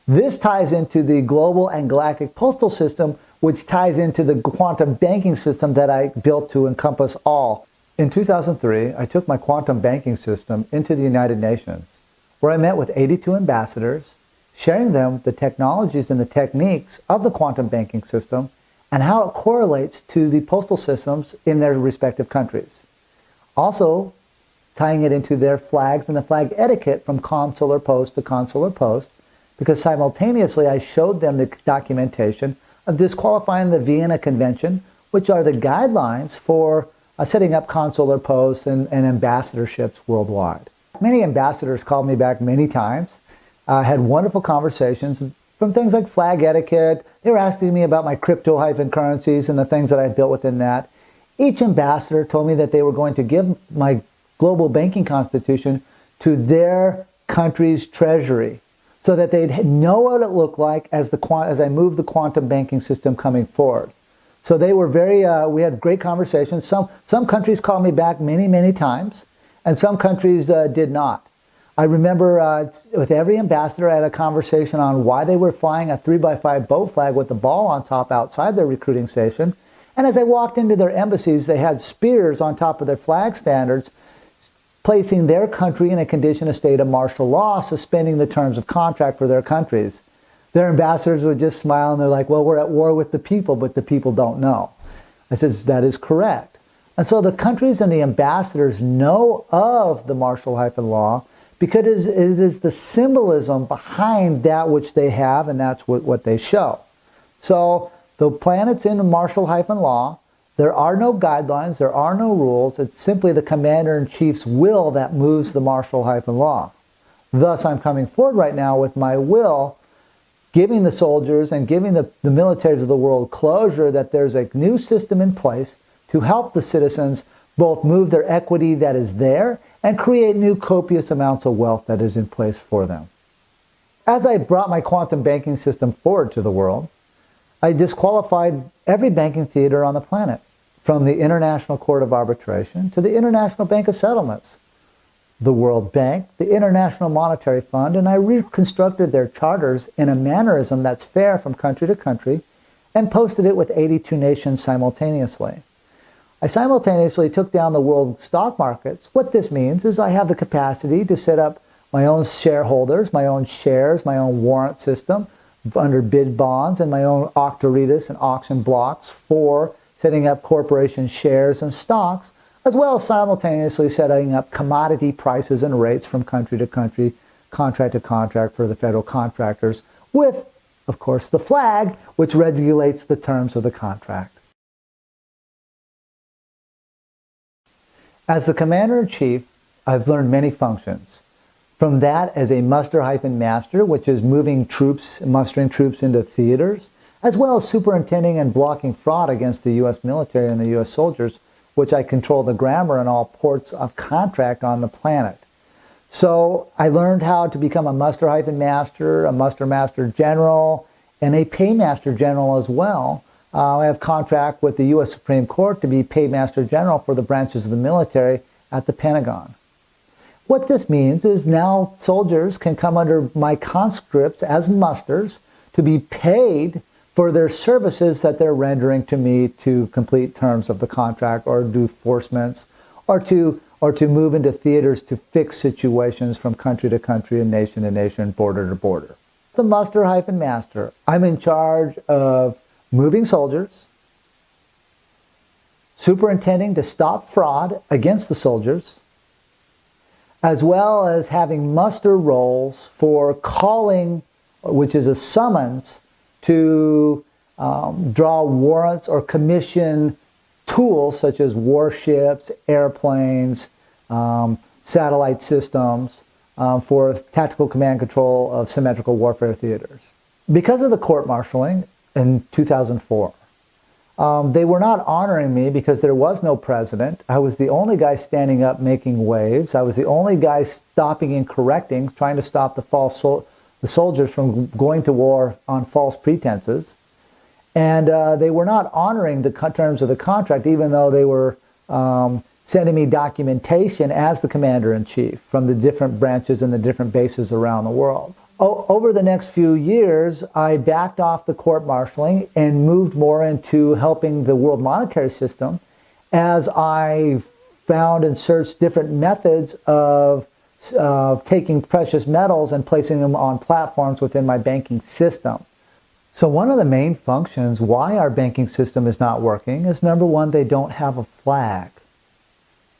This ties into the global and galactic postal system, which ties into the quantum banking system that I built to encompass all. In 2003, I took my quantum banking system into the United Nations, where I met with 82 ambassadors, sharing them the technologies and the techniques of the quantum banking system and how it correlates to the postal systems in their respective countries. Also, tying it into their flags and the flag etiquette from consular post to consular post, because simultaneously I showed them the documentation of disqualifying the Vienna Convention, which are the guidelines for setting up consular posts and ambassadorships worldwide. Many ambassadors called me back many times, had wonderful conversations from things like flag etiquette. They were asking me about my crypto-currencies and the things that I built within that. Each ambassador told me that they were going to give my global banking constitution to their country's treasury so that they'd know what it looked like as I moved the quantum banking system coming forward. So they were we had great conversations. Some countries called me back many, many times, and some countries did not. I remember with every ambassador, I had a conversation on why they were flying a 3x5 boat flag with the ball on top outside their recruiting station. And as I walked into their embassies, they had spears on top of their flag standards, placing their country in a condition of state of martial law, suspending the terms of contract for their countries. Their ambassadors would just smile and they're like, well, we're at war with the people, but the people don't know. I said, that is correct. And so the countries and the ambassadors know of the martial law because it is the symbolism behind that which they have, and that's what they show. So the planet's in martial law. There are no guidelines, there are no rules. It's simply the commander-in-chief's will that moves the martial law. Thus, I'm coming forward right now with my will, giving the soldiers and giving the militaries of the world closure that there's a new system in place to help the citizens both move their equity that is there and create new copious amounts of wealth that is in place for them. As I brought my quantum banking system forward to the world, I disqualified every banking theater on the planet, from the International Court of Arbitration to the International Bank of Settlements, the World Bank, the International Monetary Fund, and I reconstructed their charters in a mannerism that's fair from country to country and posted it with 82 nations simultaneously. I simultaneously took down the world stock markets. What this means is I have the capacity to set up my own shareholders, my own shares, my own warrant system under bid bonds, and my own octoritas and auction blocks for setting up corporation shares and stocks, as well as simultaneously setting up commodity prices and rates from country to country, contract to contract for the federal contractors with, of course, the flag, which regulates the terms of the contract. As the Commander-in-Chief, I've learned many functions. From that as a muster-master, which is moving troops, mustering troops into theaters, as well as superintending and blocking fraud against the U.S. military and the U.S. soldiers, which I control the grammar in all ports of contract on the planet. So I learned how to become a muster-master, a muster-master general, and a paymaster general as well. I have contract with the U.S. Supreme Court to be paymaster general for the branches of the military at the Pentagon. What this means is now soldiers can come under my conscripts as musters to be paid for their services that they're rendering to me to complete terms of the contract or do forcements or to move into theaters to fix situations from country to country and nation to nation, border to border. The muster-master, I'm in charge of moving soldiers, superintending to stop fraud against the soldiers, as well as having muster rolls for calling, which is a summons, to draw warrants or commission tools such as warships, airplanes, satellite systems for tactical command control of symmetrical warfare theaters. Because of the court-martialing in 2004, they were not honoring me because there was no president. I was the only guy standing up making waves. I was the only guy stopping and correcting, trying to stop the soldiers from going to war on false pretenses. And they were not honoring the terms of the contract, even though they were sending me documentation as the commander-in-chief from the different branches and the different bases around the world. Over the next few years, I backed off the court-martialing and moved more into helping the world monetary system as I found and searched different methods of taking precious metals and placing them on platforms within my banking system. So one of the main functions why our banking system is not working is, number one, they don't have a flag.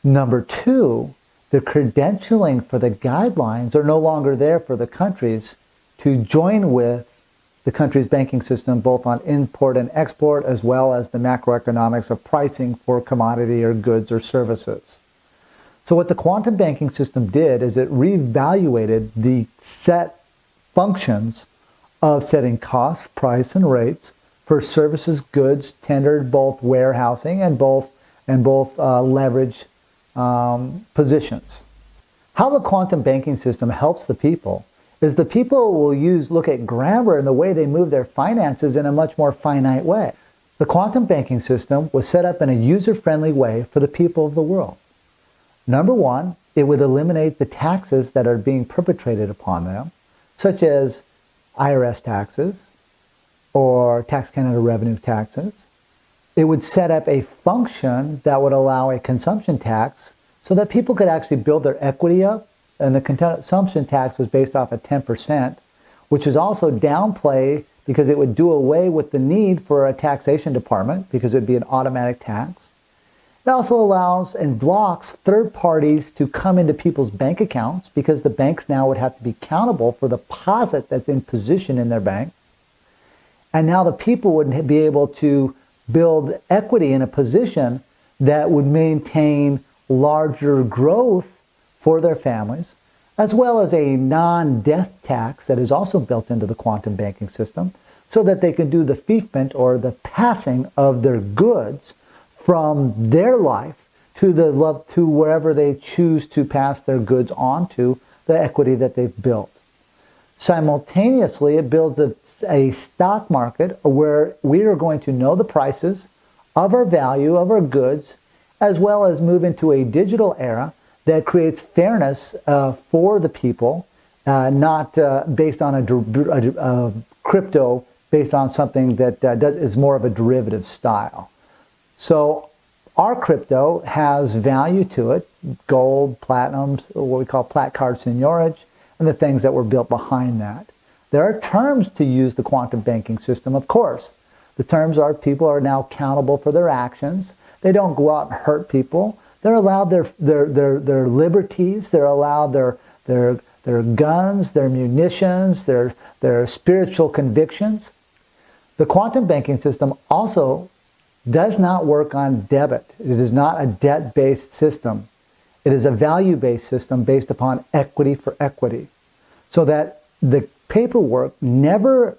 Number two, the credentialing for the guidelines are no longer there for the countries to join with the country's banking system, both on import and export, as well as the macroeconomics of pricing for commodity or goods or services. So what the quantum banking system did is it reevaluated the set functions of setting costs, price, and rates for services, goods tendered, both warehousing and both leverage positions. How the quantum banking system helps the people is the people will look at grammar and the way they move their finances in a much more finite way. The quantum banking system was set up in a user-friendly way for the people of the world. Number one, it would eliminate the taxes that are being perpetrated upon them, such as IRS taxes or Tax Canada revenue taxes. It would set up a function that would allow a consumption tax so that people could actually build their equity up, and the consumption tax was based off of 10%, which is also downplayed because it would do away with the need for a taxation department because it would be an automatic tax. It also allows and blocks third parties to come into people's bank accounts because the banks now would have to be accountable for the deposit that's in position in their banks. And now the people would be able to build equity in a position that would maintain larger growth for their families, as well as a non-death tax that is also built into the quantum banking system so that they can do the fiefment or the passing of their goods from their life to wherever they choose to pass their goods on to, the equity that they've built. Simultaneously, it builds a stock market where we are going to know the prices of our value, of our goods, as well as move into a digital era that creates fairness for the people, not based on a crypto, based on something that is more of a derivative style. So our crypto has value to it, gold, platinum, what we call plat card seigniorage, and the things that were built behind that. There are terms to use the quantum banking system, of course. The terms are people are now accountable for their actions. They don't go out and hurt people. They're allowed their liberties. They're allowed their guns, their munitions, their spiritual convictions. The quantum banking system also does not work on debit. It is not a debt-based system. It is a value-based system based upon equity for equity, so that the paperwork never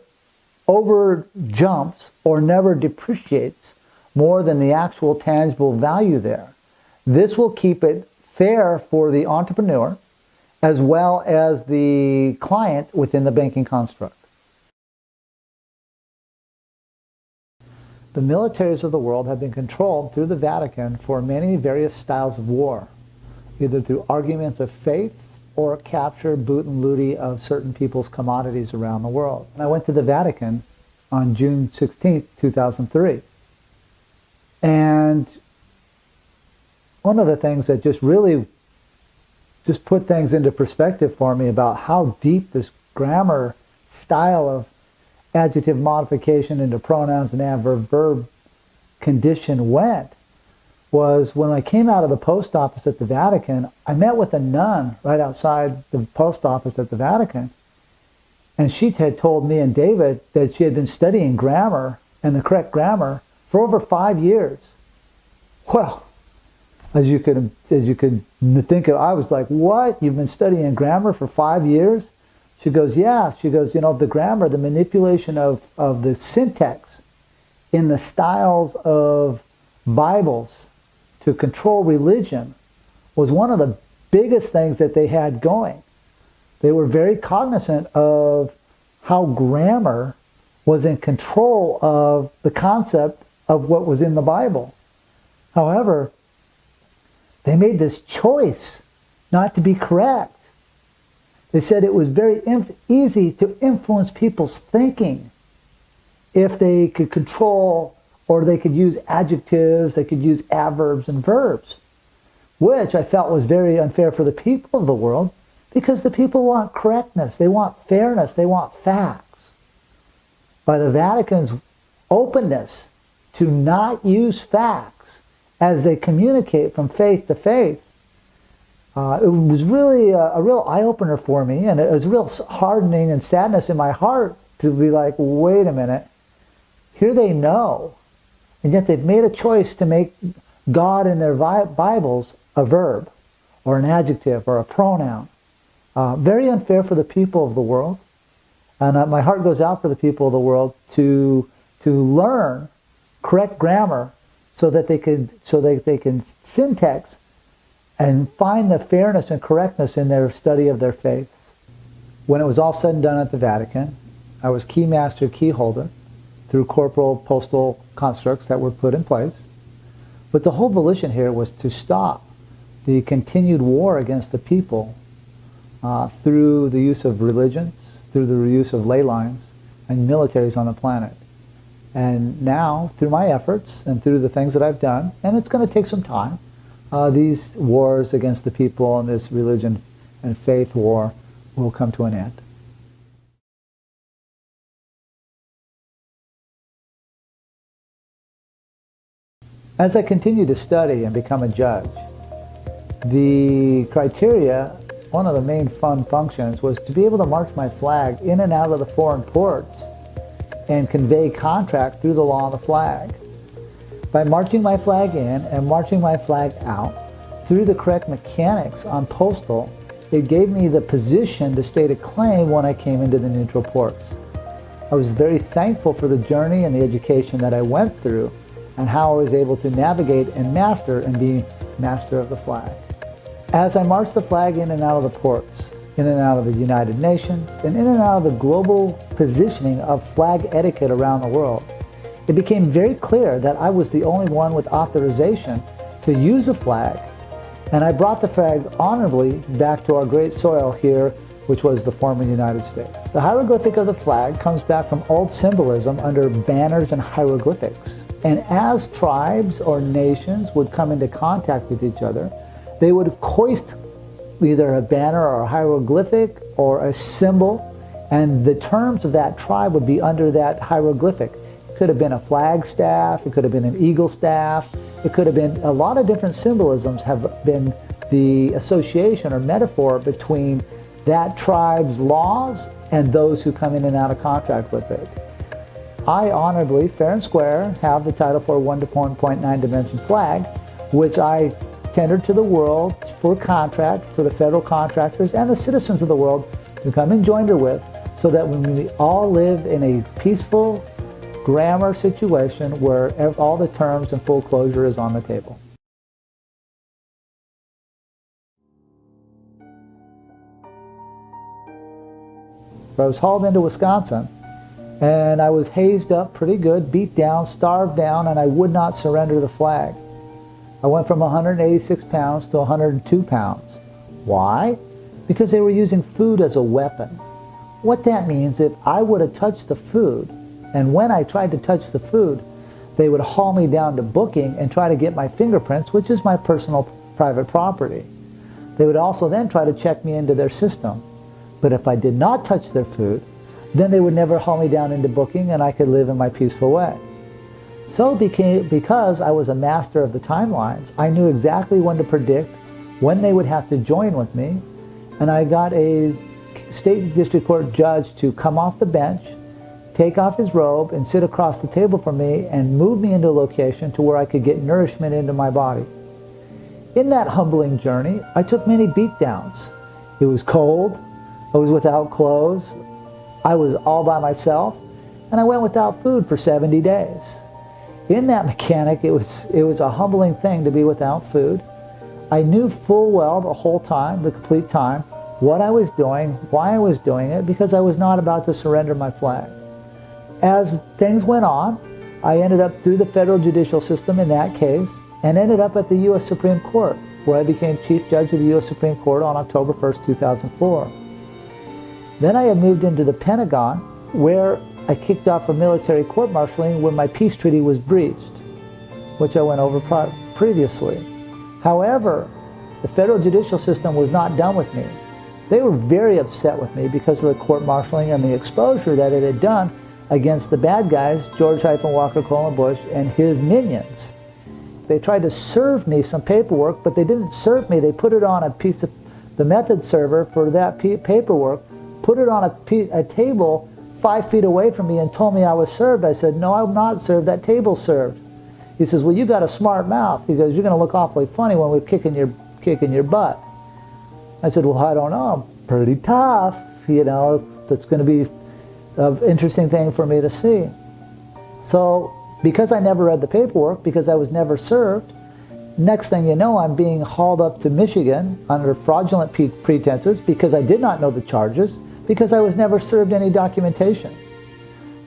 over-jumps or never depreciates more than the actual tangible value there. This will keep it fair for the entrepreneur as well as the client within the banking construct. The militaries of the world have been controlled through the Vatican for many various styles of war, either through arguments of faith or capture, boot, and looting of certain people's commodities around the world. And I went to the Vatican on June 16, 2003. And one of the things that just really put things into perspective for me about how deep this grammar style of adjective modification into pronouns and adverb verb condition went was when I came out of the post office at the Vatican, I met with a nun right outside the post office at the Vatican. And she had told me and David that she had been studying grammar and the correct grammar for over 5 years. Well, as you could think of, I was like, what? You've been studying grammar for 5 years? She goes, yeah. She goes, you know, the grammar, the manipulation of the syntax in the styles of Bibles to control religion was one of the biggest things that they had going. They were very cognizant of how grammar was in control of the concept of what was in the Bible. However, they made this choice not to be correct. They said it was very easy to influence people's thinking if they could control, or they could use adjectives, they could use adverbs and verbs, which I felt was very unfair for the people of the world, because the people want correctness, they want fairness, they want facts. By the Vatican's openness to not use facts as they communicate from faith to faith, it was really a real eye-opener for me, and it was real hardening and sadness in my heart to be like, wait a minute, here they know, and yet they've made a choice to make God in their Bibles a verb, or an adjective, or a pronoun. Very unfair for the people of the world, and my heart goes out for the people of the world to learn correct grammar so that they can syntax and find the fairness and correctness in their study of their faiths. When it was all said and done at the Vatican, I was key master, key holder through corporal postal constructs that were put in place. But the whole volition here was to stop the continued war against the people through the use of religions, through the use of ley lines and militaries on the planet. And now, through my efforts and through the things that I've done, and it's going to take some time, these wars against the people and this religion and faith war will come to an end. As I continue to study and become a judge, the criteria, one of the main fun functions, was to be able to march my flag in and out of the foreign ports and convey contract through the law of the flag. By marching my flag in and marching my flag out through the correct mechanics on postal, it gave me the position to state a claim when I came into the neutral ports. I was very thankful for the journey and the education that I went through and how I was able to navigate and master and be master of the flag. As I marched the flag in and out of the ports, in and out of the United Nations, and in and out of the global positioning of flag etiquette around the world, it became very clear that I was the only one with authorization to use a flag, and I brought the flag honorably back to our great soil here, which was the former United States. The hieroglyphic of the flag comes back from old symbolism under banners and hieroglyphics. And as tribes or nations would come into contact with each other, they would hoist either a banner or a hieroglyphic or a symbol, and the terms of that tribe would be under that hieroglyphic. It could have been a flag staff, it could have been an eagle staff, it could have been a lot of different symbolisms have been the association or metaphor between that tribe's laws and those who come in and out of contract with it. I honorably, fair and square, have the title for a 1.9 dimension flag, which I tendered to the world for contract for the federal contractors and the citizens of the world to come and join with, so that when we all live in a peaceful grammar situation where all the terms and full closure is on the table. I was hauled into Wisconsin, and I was hazed up pretty good, beat down, starved down, and I would not surrender the flag. I went from 186 pounds to 102 pounds. Why? Because they were using food as a weapon. What that means, if I would have touched the food, and when I tried to touch the food, they would haul me down to booking and try to get my fingerprints, which is my personal private property. They would also then try to check me into their system. But if I did not touch their food, then they would never haul me down into booking and I could live in my peaceful way. So because I was a master of the timelines, I knew exactly when to predict when they would have to join with me, and I got a state district court judge to come off the bench, take off his robe, and sit across the table from me and move me into a location to where I could get nourishment into my body. In that humbling journey, I took many beatdowns. It was cold, I was without clothes, I was all by myself, and I went without food for 70 days. In that mechanic, it was a humbling thing to be without food. I knew full well the whole time, the complete time, what I was doing, why I was doing it, because I was not about to surrender my flag. As things went on, I ended up through the federal judicial system in that case, and ended up at the U.S. Supreme Court, where I became Chief Judge of the U.S. Supreme Court on October 1st, 2004. Then I had moved into the Pentagon, where I kicked off a military court-martialing when my peace treaty was breached, which I went over previously. However, the federal judicial system was not done with me. They were very upset with me because of the court-martialing and the exposure that it had done against the bad guys, George Walker Bush and his minions. They tried to serve me some paperwork, but they didn't serve me. They put it on a piece of the method server for that paperwork, put it on a table 5 feet away from me and told me I was served. I said, no, I'm not served, that table's served. He says, well, you got a smart mouth. He goes, you're going to look awfully funny when we're kicking your butt. I said, well, I don't know, I'm pretty tough, you know, that's going to be an interesting thing for me to see. So, because I never read the paperwork, because I was never served, next thing you know, I'm being hauled up to Michigan under fraudulent pretenses because I did not know the charges, because I was never served any documentation.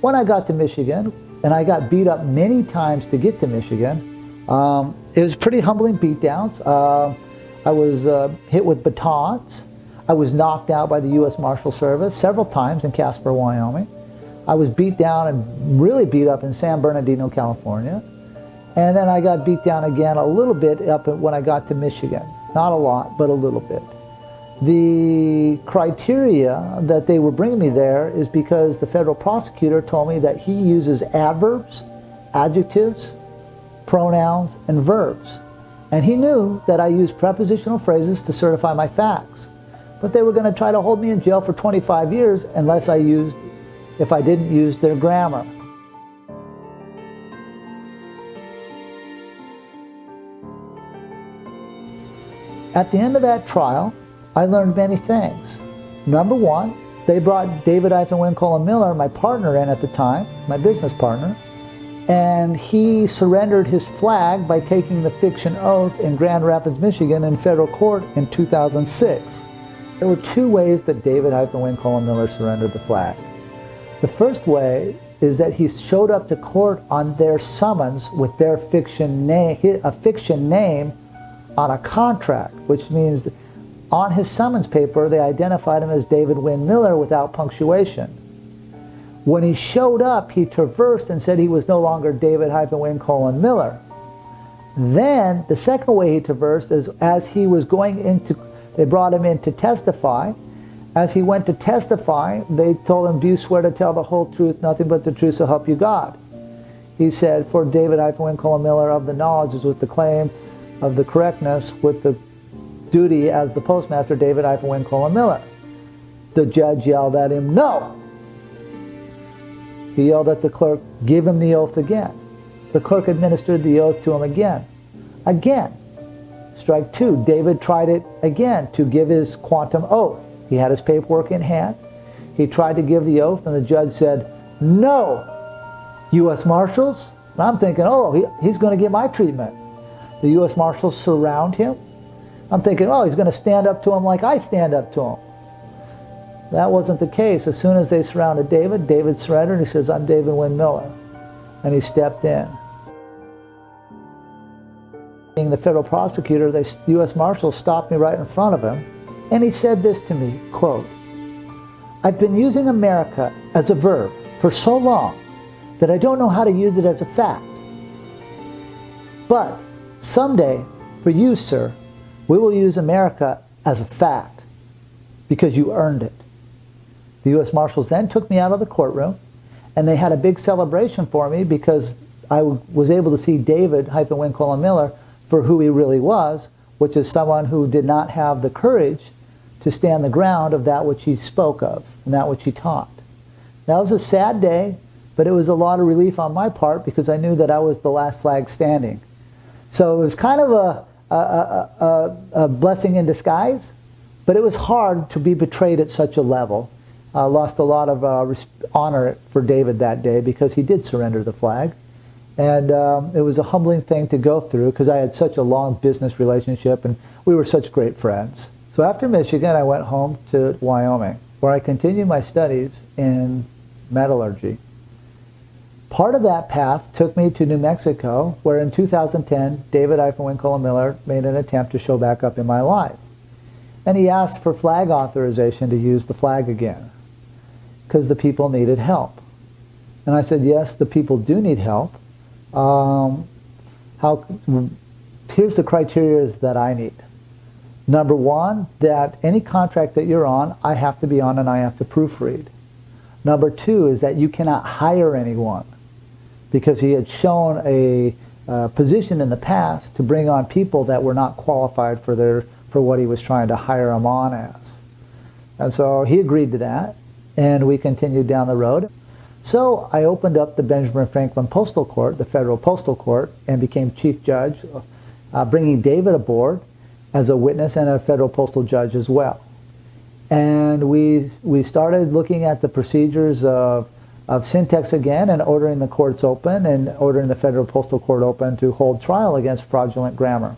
When I got to Michigan, and I got beat up many times to get to Michigan, it was pretty humbling beatdowns. I was hit with batons. I was knocked out by the U.S. Marshal Service several times in Casper, Wyoming. I was beat down and really beat up in San Bernardino, California. And then I got beat down again a little bit up when I got to Michigan. Not a lot, but a little bit. The criteria that they were bringing me there is because the federal prosecutor told me that he uses adverbs, adjectives, pronouns, and verbs. And he knew that I used prepositional phrases to certify my facts. But they were going to try to hold me in jail for 25 years if I didn't use their grammar. At the end of that trial, I learned many things. Number one, they brought David-Wynn Miller, my partner in at the time, my business partner, and he surrendered his flag by taking the fiction oath in Grand Rapids, Michigan in federal court in 2006. There were two ways that David-Wynn Miller surrendered the flag. The first way is that he showed up to court on their summons with their fiction name, a fiction name on a contract, which means on his summons paper they identified him as David-Wynn Miller without punctuation. When he showed up, he traversed and said he was no longer David-Wynn Miller. Then the second way he traversed is as he was going into, they brought him in to testify. As he went to testify, they told him, do you swear to tell the whole truth, nothing but the truth, so help you God? He said, for David-Wynn Miller, of the knowledge is with the claim of the correctness, with the duty as the postmaster, David-Wynn Miller. The judge yelled at him, no! He yelled at the clerk, give him the oath again. The clerk administered the oath to him again. Again. Strike two. David tried it again to give his quantum oath. He had his paperwork in hand. He tried to give the oath, and the judge said, no! U.S. Marshals? And I'm thinking, oh, he's going to get my treatment. The U.S. Marshals surround him. I'm thinking, oh, he's going to stand up to him like I stand up to him. That wasn't the case. As soon as they surrounded David, David surrendered and he says, I'm David-Wynn Miller. And he stepped in. Being the federal prosecutor, the U.S. Marshals stopped me right in front of him, and he said this to me, quote, I've been using America as a verb for so long that I don't know how to use it as a fact. But someday, for you, sir, we will use America as a fact because you earned it. The U.S. Marshals then took me out of the courtroom, and they had a big celebration for me because I was able to see David-Wynn Miller for who he really was, which is someone who did not have the courage to stand the ground of that which he spoke of and that which he taught. That was a sad day, but it was a lot of relief on my part because I knew that I was the last flag standing. So it was kind of a blessing in disguise, but it was hard to be betrayed at such a level. I lost a lot of honor for David that day because he did surrender the flag. And it was a humbling thing to go through because I had such a long business relationship and we were such great friends. So after Michigan, I went home to Wyoming, where I continued my studies in metallurgy. Part of that path took me to New Mexico, where in 2010, David-Wynn Miller made an attempt to show back up in my life. And he asked for flag authorization to use the flag again, because the people needed help. And I said, yes, the people do need help. Here's the criteria that I need. Number one, that any contract that you're on, I have to be on and I have to proofread. Number two is that you cannot hire anyone, because he had shown a position in the past to bring on people that were not qualified for what he was trying to hire them on as. And so he agreed to that, and we continued down the road. So I opened up the Benjamin Franklin Postal Court, the federal postal court, and became chief judge, bringing David aboard as a witness and a federal postal judge as well. And we started looking at the procedures of syntax again and ordering the courts open and ordering the federal postal court open to hold trial against fraudulent grammar.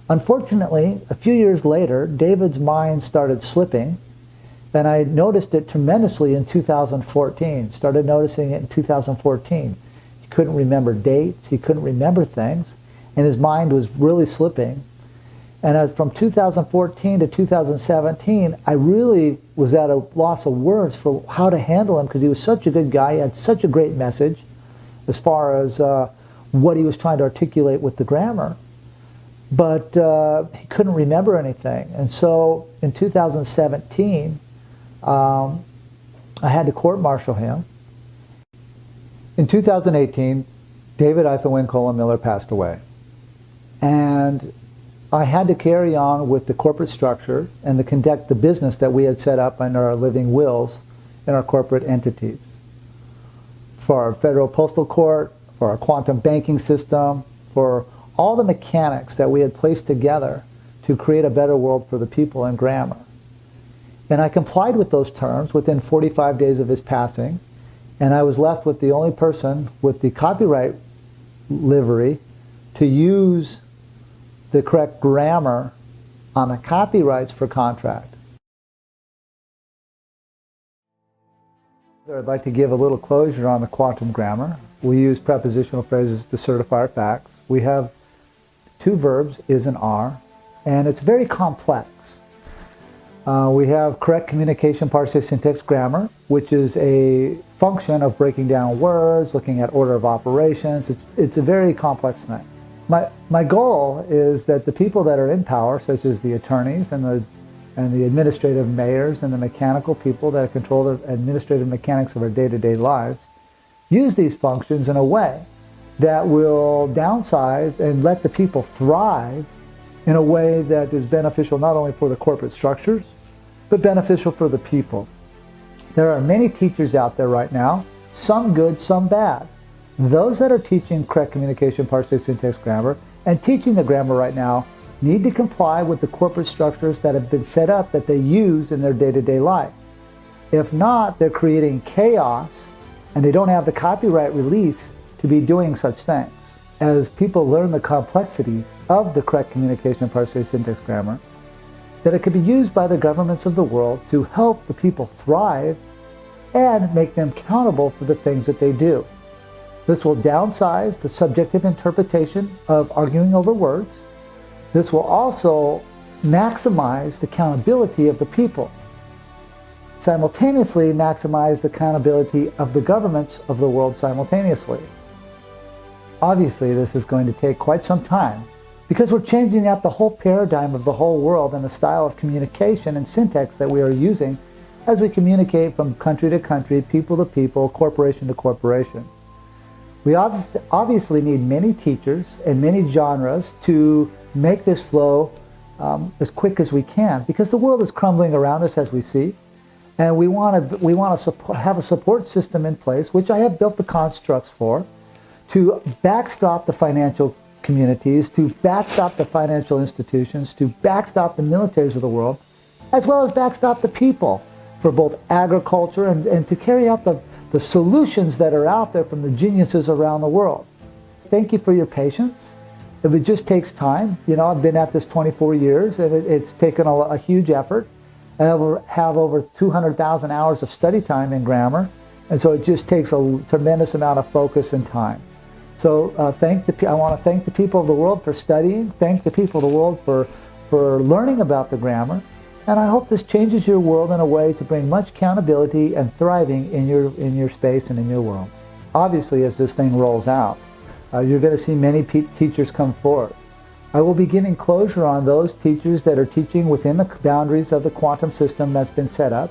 Unfortunately, a few years later, David's mind started slipping, and I noticed it tremendously in 2014, started noticing it in 2014. He couldn't remember dates, he couldn't remember things, and his mind was really slipping. And from 2014 to 2017, I really was at a loss of words for how to handle him because he was such a good guy. He had such a great message as far as what he was trying to articulate with the grammar. But he couldn't remember anything. And so in 2017, I had to court-martial him. In 2018, David-Wynn Miller passed away. And I had to carry on with the corporate structure and to conduct the business that we had set up under our living wills in our corporate entities. For our federal postal court, for our quantum banking system, for all the mechanics that we had placed together to create a better world for the people in grammar. And I complied with those terms within 45 days of his passing, and I was left with the only person with the copyright livery to use the correct grammar on the copyrights for contract. I'd like to give a little closure on the quantum grammar. We use prepositional phrases to certify our facts. We have two verbs, is and are, and it's very complex. We have correct communication, parsing, syntax, grammar, which is a function of breaking down words, looking at order of operations. It's a very complex thing. My goal is that the people that are in power, such as the attorneys and the administrative mayors and the mechanical people that control the administrative mechanics of our day-to-day lives, use these functions in a way that will downsize and let the people thrive in a way that is beneficial not only for the corporate structures, but beneficial for the people. There are many teachers out there right now, some good, some bad. Those that are teaching correct communication, parsing, syntax, grammar, and teaching the grammar right now need to comply with the corporate structures that have been set up that they use in their day-to-day life. If not, they're creating chaos, and they don't have the copyright release to be doing such things. As people learn the complexities of the correct communication, parsing, syntax, grammar, that it could be used by the governments of the world to help the people thrive and make them accountable for the things that they do. This will downsize the subjective interpretation of arguing over words. This will also maximize the accountability of the people. Simultaneously maximize the accountability of the governments of the world simultaneously. Obviously, this is going to take quite some time because we're changing out the whole paradigm of the whole world and the style of communication and syntax that we are using as we communicate from country to country, people to people, corporation to corporation. We obviously need many teachers and many genres to make this flow as quick as we can, because the world is crumbling around us as we see, and we want to have a support system in place, which I have built the constructs for, to backstop the financial communities, to backstop the financial institutions, to backstop the militaries of the world, as well as backstop the people for both agriculture and to carry out the solutions that are out there from the geniuses around the world. Thank you for your patience. It just takes time. You know, I've been at this 24 years, and it's taken a huge effort. I have over 200,000 hours of study time in grammar, and so it just takes a tremendous amount of focus and time. So I want to thank the people of the world for studying, thank the people of the world for learning about the grammar, and I hope this changes your world in a way to bring much accountability and thriving in your space and in your worlds. Obviously, as this thing rolls out, you're going to see many teachers come forward. I will be giving closure on those teachers that are teaching within the boundaries of the quantum system that's been set up,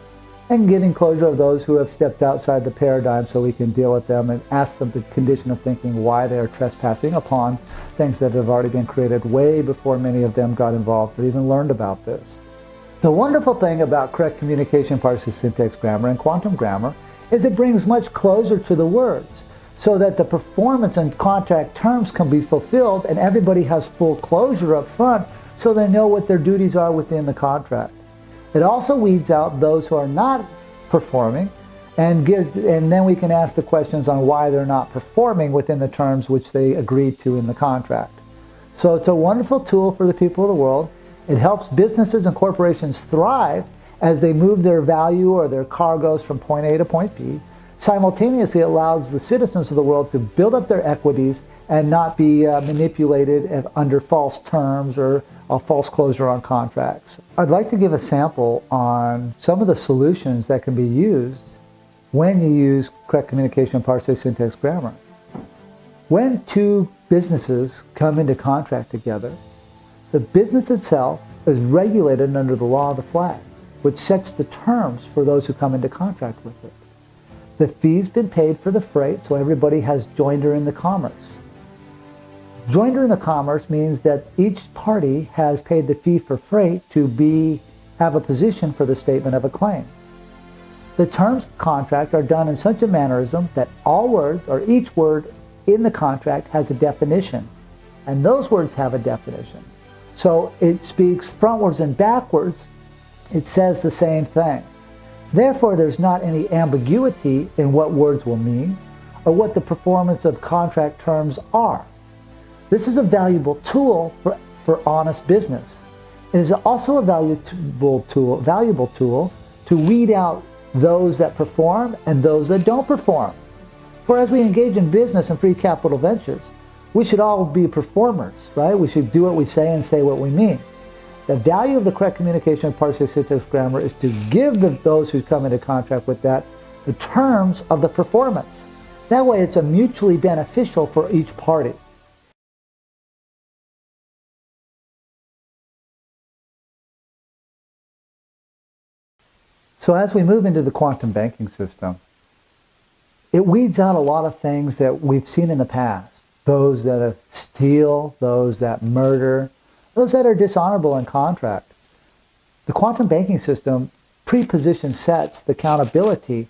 and giving closure of those who have stepped outside the paradigm so we can deal with them and ask them the condition of thinking why they are trespassing upon things that have already been created way before many of them got involved or even learned about this. The wonderful thing about correct communication, parsing, syntax, grammar, and quantum grammar is it brings much closure to the words, so that the performance and contract terms can be fulfilled and everybody has full closure up front so they know what their duties are within the contract. It also weeds out those who are not performing, and then we can ask the questions on why they're not performing within the terms which they agreed to in the contract. So it's a wonderful tool for the people of the world. It helps businesses and corporations thrive as they move their value or their cargoes from point A to point B. Simultaneously, it allows the citizens of the world to build up their equities and not be manipulated under false terms or a false closure on contracts. I'd like to give a sample on some of the solutions that can be used when you use correct communication, parsing, syntax, grammar. When two businesses come into contract together, the business itself is regulated under the law of the flag, which sets the terms for those who come into contract with it. The fee's been paid for the freight, so everybody has joinder in the commerce. Joinder in the commerce means that each party has paid the fee for freight to have a position for the statement of a claim. The terms of contract are done in such a mannerism that all words, or each word in the contract, has a definition, and those words have a definition. So it speaks frontwards and backwards. It says the same thing. Therefore, there's not any ambiguity in what words will mean or what the performance of contract terms are. This is a valuable tool for honest business. It is also a valuable tool to weed out those that perform and those that don't perform. For as we engage in business and free capital ventures, we should all be performers, right? We should do what we say and say what we mean. The value of the correct communication of parsing, syntax, grammar is to give those who come into contract with that the terms of the performance. That way it's a mutually beneficial for each party. So as we move into the quantum banking system, it weeds out a lot of things that we've seen in the past. Those that steal, those that murder, those that are dishonorable in contract. The quantum banking system pre-position sets the accountability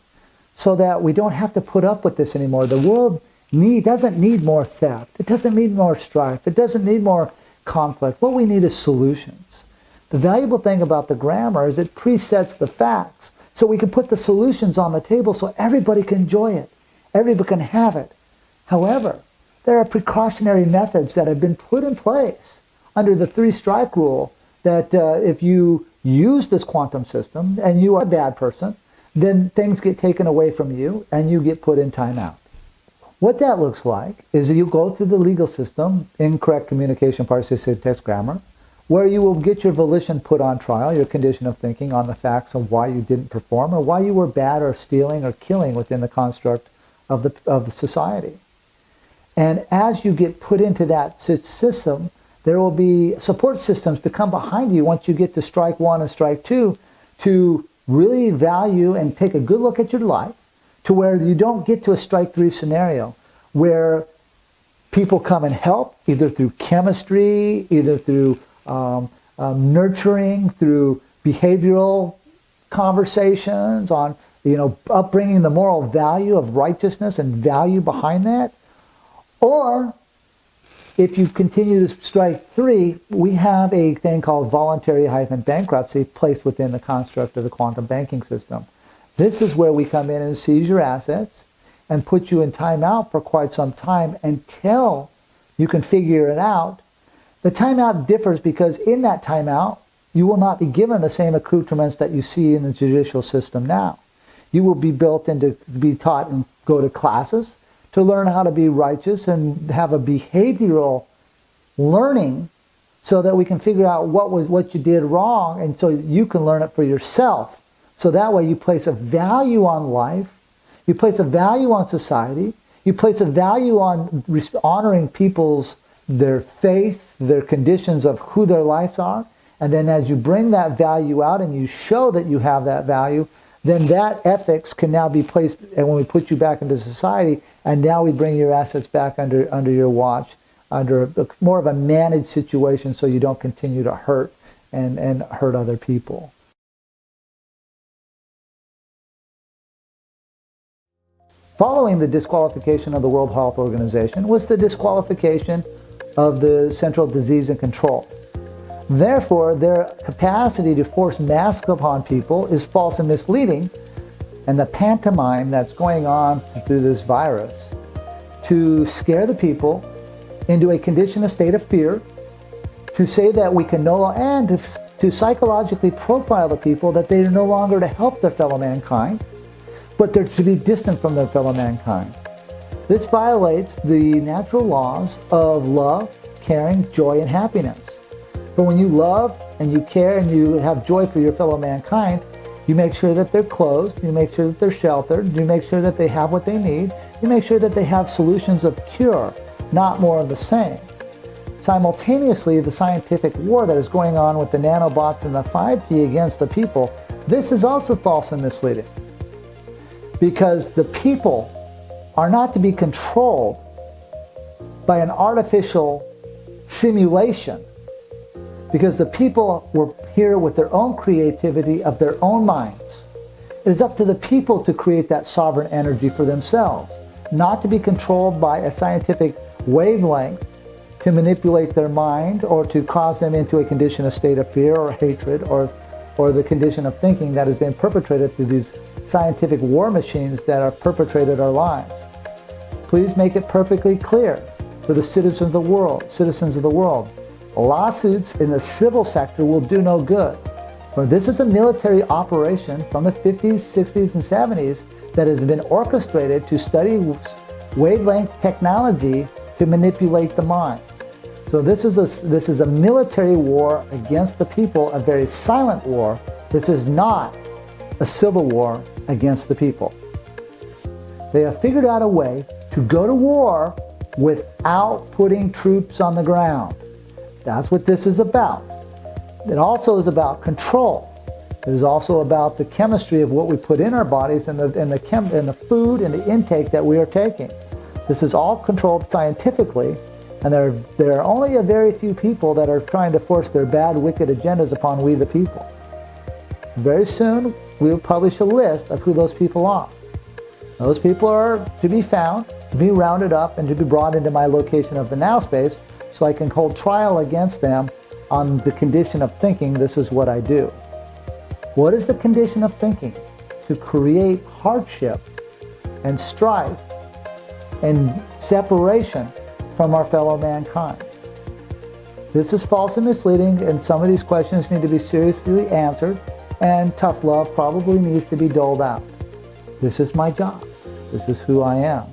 so that we don't have to put up with this anymore. The world doesn't need more theft. It doesn't need more strife. It doesn't need more conflict. What we need is solutions. The valuable thing about the grammar is it presets the facts so we can put the solutions on the table so everybody can enjoy it. Everybody can have it. However, there are precautionary methods that have been put in place under the three-strike rule that if you use this quantum system and you are a bad person, then things get taken away from you and you get put in timeout. What that looks like is you go through the legal system, incorrect communication, parsing, syntax, grammar, where you will get your volition put on trial, your condition of thinking on the facts of why you didn't perform or why you were bad or stealing or killing within the construct of the society. And as you get put into that system, there will be support systems to come behind you once you get to strike one and strike two to really value and take a good look at your life to where you don't get to a strike three scenario where people come and help, either through chemistry, either through nurturing, through behavioral conversations on, upbringing the moral value of righteousness and value behind that. Or if you continue to strike 3, we have a thing called voluntary-bankruptcy placed within the construct of the quantum banking system. This is where we come in and seize your assets and put you in timeout for quite some time until you can figure it out. The timeout differs because in that timeout, you will not be given the same accoutrements that you see in the judicial system now. You will be built into, be taught and go to classes to learn how to be righteous and have a behavioral learning so that we can figure out what you did wrong, and so you can learn it for yourself. So that way you place a value on life, you place a value on society, you place a value on honoring their faith, their conditions of who their lives are, and then as you bring that value out and you show that you have that value, then that ethics can now be placed, and when we put you back into society, and now we bring your assets back under your watch, under more of a managed situation so you don't continue to hurt and hurt other people. Following the disqualification of the World Health Organization was the disqualification of the Central Disease and Control. Therefore, their capacity to force masks upon people is false and misleading, and the pantomime that's going on through this virus to scare the people into a condition, a state of fear, to say that we can and to psychologically profile the people that they are no longer to help their fellow mankind, but they're to be distant from their fellow mankind. This violates the natural laws of love, caring, joy, and happiness. But when you love and you care and you have joy for your fellow mankind, you make sure that they're clothed, you make sure that they're sheltered, you make sure that they have what they need, you make sure that they have solutions of cure, not more of the same. Simultaneously, the scientific war that is going on with the nanobots and the 5G against the people, this is also false and misleading. Because the people are not to be controlled by an artificial simulation, because the people were here with their own creativity of their own minds. It is up to the people to create that sovereign energy for themselves, not to be controlled by a scientific wavelength to manipulate their mind or to cause them into a condition, a state of fear or hatred or the condition of thinking that has been perpetrated through these scientific war machines that are perpetrated our lives. Please make it perfectly clear for the citizens of the world, lawsuits in the civil sector will do no good. For this is a military operation from the 50s, 60s, and 70s that has been orchestrated to study wavelength technology to manipulate the minds. So this is a military war against the people, a very silent war. This is not a civil war against the people. They have figured out a way to go to war without putting troops on the ground. That's what this is about. It also is about control. It is also about the chemistry of what we put in our bodies and the food and the intake that we are taking. This is all controlled scientifically, and there are only a very few people that are trying to force their bad, wicked agendas upon we the people. Very soon, we will publish a list of who those people are. Those people are to be found, to be rounded up, and to be brought into my location of the now space, so I can hold trial against them on the condition of thinking this is what I do. What is the condition of thinking? To create hardship and strife and separation from our fellow mankind. This is false and misleading, and some of these questions need to be seriously answered, and tough love probably needs to be doled out. This is my job. This is who I am.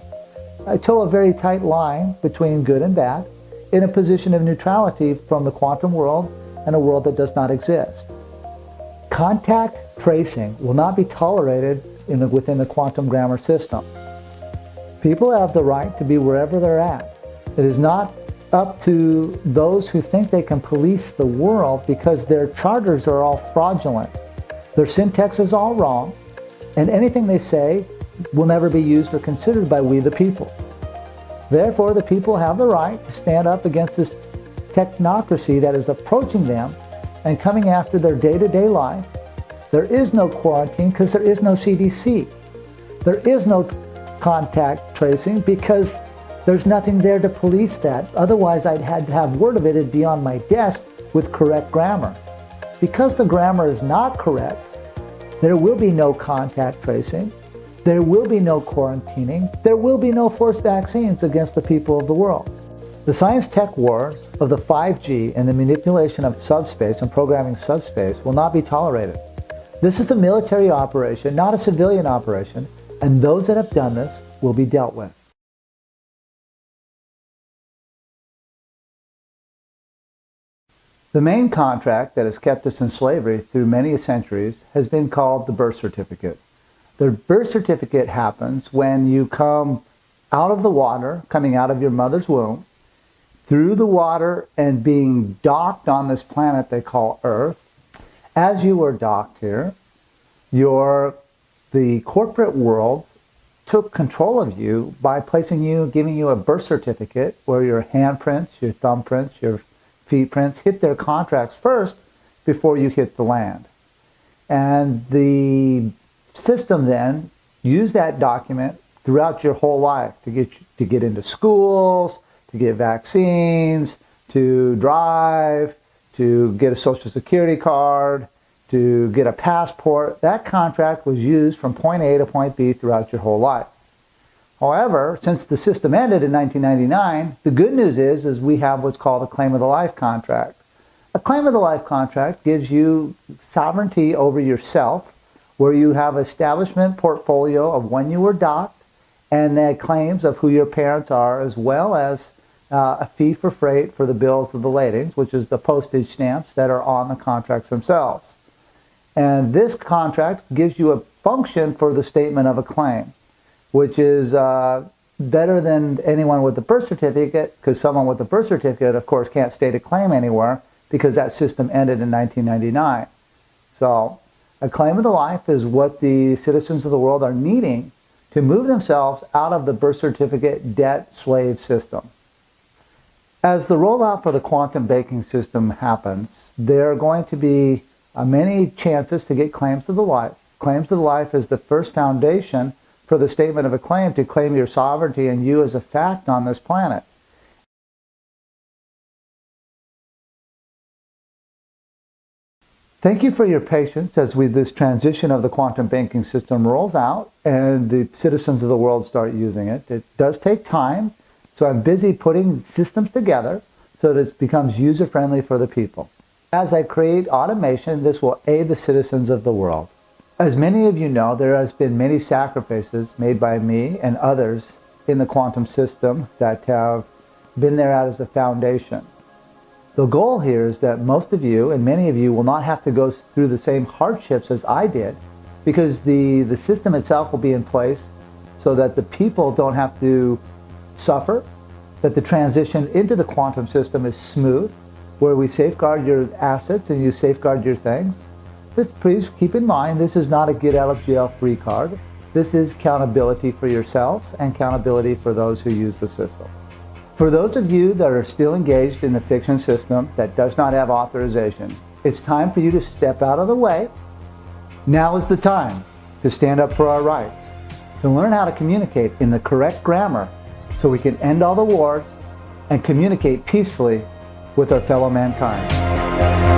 I toe a very tight line between good and bad, in a position of neutrality from the quantum world and a world that does not exist. Contact tracing will not be tolerated within the quantum grammar system. People have the right to be wherever they're at. It is not up to those who think they can police the world because their charters are all fraudulent. Their syntax is all wrong, and anything they say will never be used or considered by we the people. Therefore, the people have the right to stand up against this technocracy that is approaching them and coming after their day-to-day life. There is no quarantine because there is no CDC. There is no contact tracing because there's nothing there to police that. Otherwise, I'd had to have word of it. It'd be on my desk with correct grammar. Because the grammar is not correct, there will be no contact tracing. There will be no quarantining. There will be no forced vaccines against the people of the world. The science-tech wars of the 5G and the manipulation of subspace and programming subspace will not be tolerated. This is a military operation, not a civilian operation, and those that have done this will be dealt with. The main contract that has kept us in slavery through many centuries has been called the birth certificate. The birth certificate happens when you come out of the water, coming out of your mother's womb, through the water and being docked on this planet they call Earth. As you were docked here, the corporate world took control of you by giving you a birth certificate where your handprints, your thumbprints, your feet prints hit their contracts first before you hit the land. And the system then used that document throughout your whole life to get into schools, to get vaccines, to drive, to get a social security card, to get a passport. That contract was used from point A to point B throughout your whole life. However, since the system ended in 1999, the good news is we have what's called a claim of the life contract. A claim of the life contract gives you sovereignty over yourself, where you have establishment portfolio of when you were docked and the claims of who your parents are, as well as a fee for freight for the bills of the ladings, which is the postage stamps that are on the contracts themselves. And this contract gives you a function for the statement of a claim, which is better than anyone with a birth certificate, because someone with a birth certificate, of course, can't state a claim anywhere because that system ended in 1999. So a claim of the life is what the citizens of the world are needing to move themselves out of the birth certificate debt slave system. As the rollout for the quantum banking system happens, there are going to be many chances to get claims of the life. Claims of the life is the first foundation for the statement of a claim to claim your sovereignty and you as a fact on this planet. Thank you for your patience as this transition of the quantum banking system rolls out and the citizens of the world start using it. It does take time, so I'm busy putting systems together so that it becomes user-friendly for the people. As I create automation, this will aid the citizens of the world. As many of you know, there has been many sacrifices made by me and others in the quantum system that have been there as a foundation. The goal here is that most of you and many of you will not have to go through the same hardships as I did, because the system itself will be in place so that the people don't have to suffer, that the transition into the quantum system is smooth, where we safeguard your assets and you safeguard your things. Please keep in mind, this is not a get out of jail free card. This is accountability for yourselves and accountability for those who use the system. For those of you that are still engaged in the fiction system that does not have authorization, it's time for you to step out of the way. Now is the time to stand up for our rights, to learn how to communicate in the correct grammar so we can end all the wars and communicate peacefully with our fellow mankind.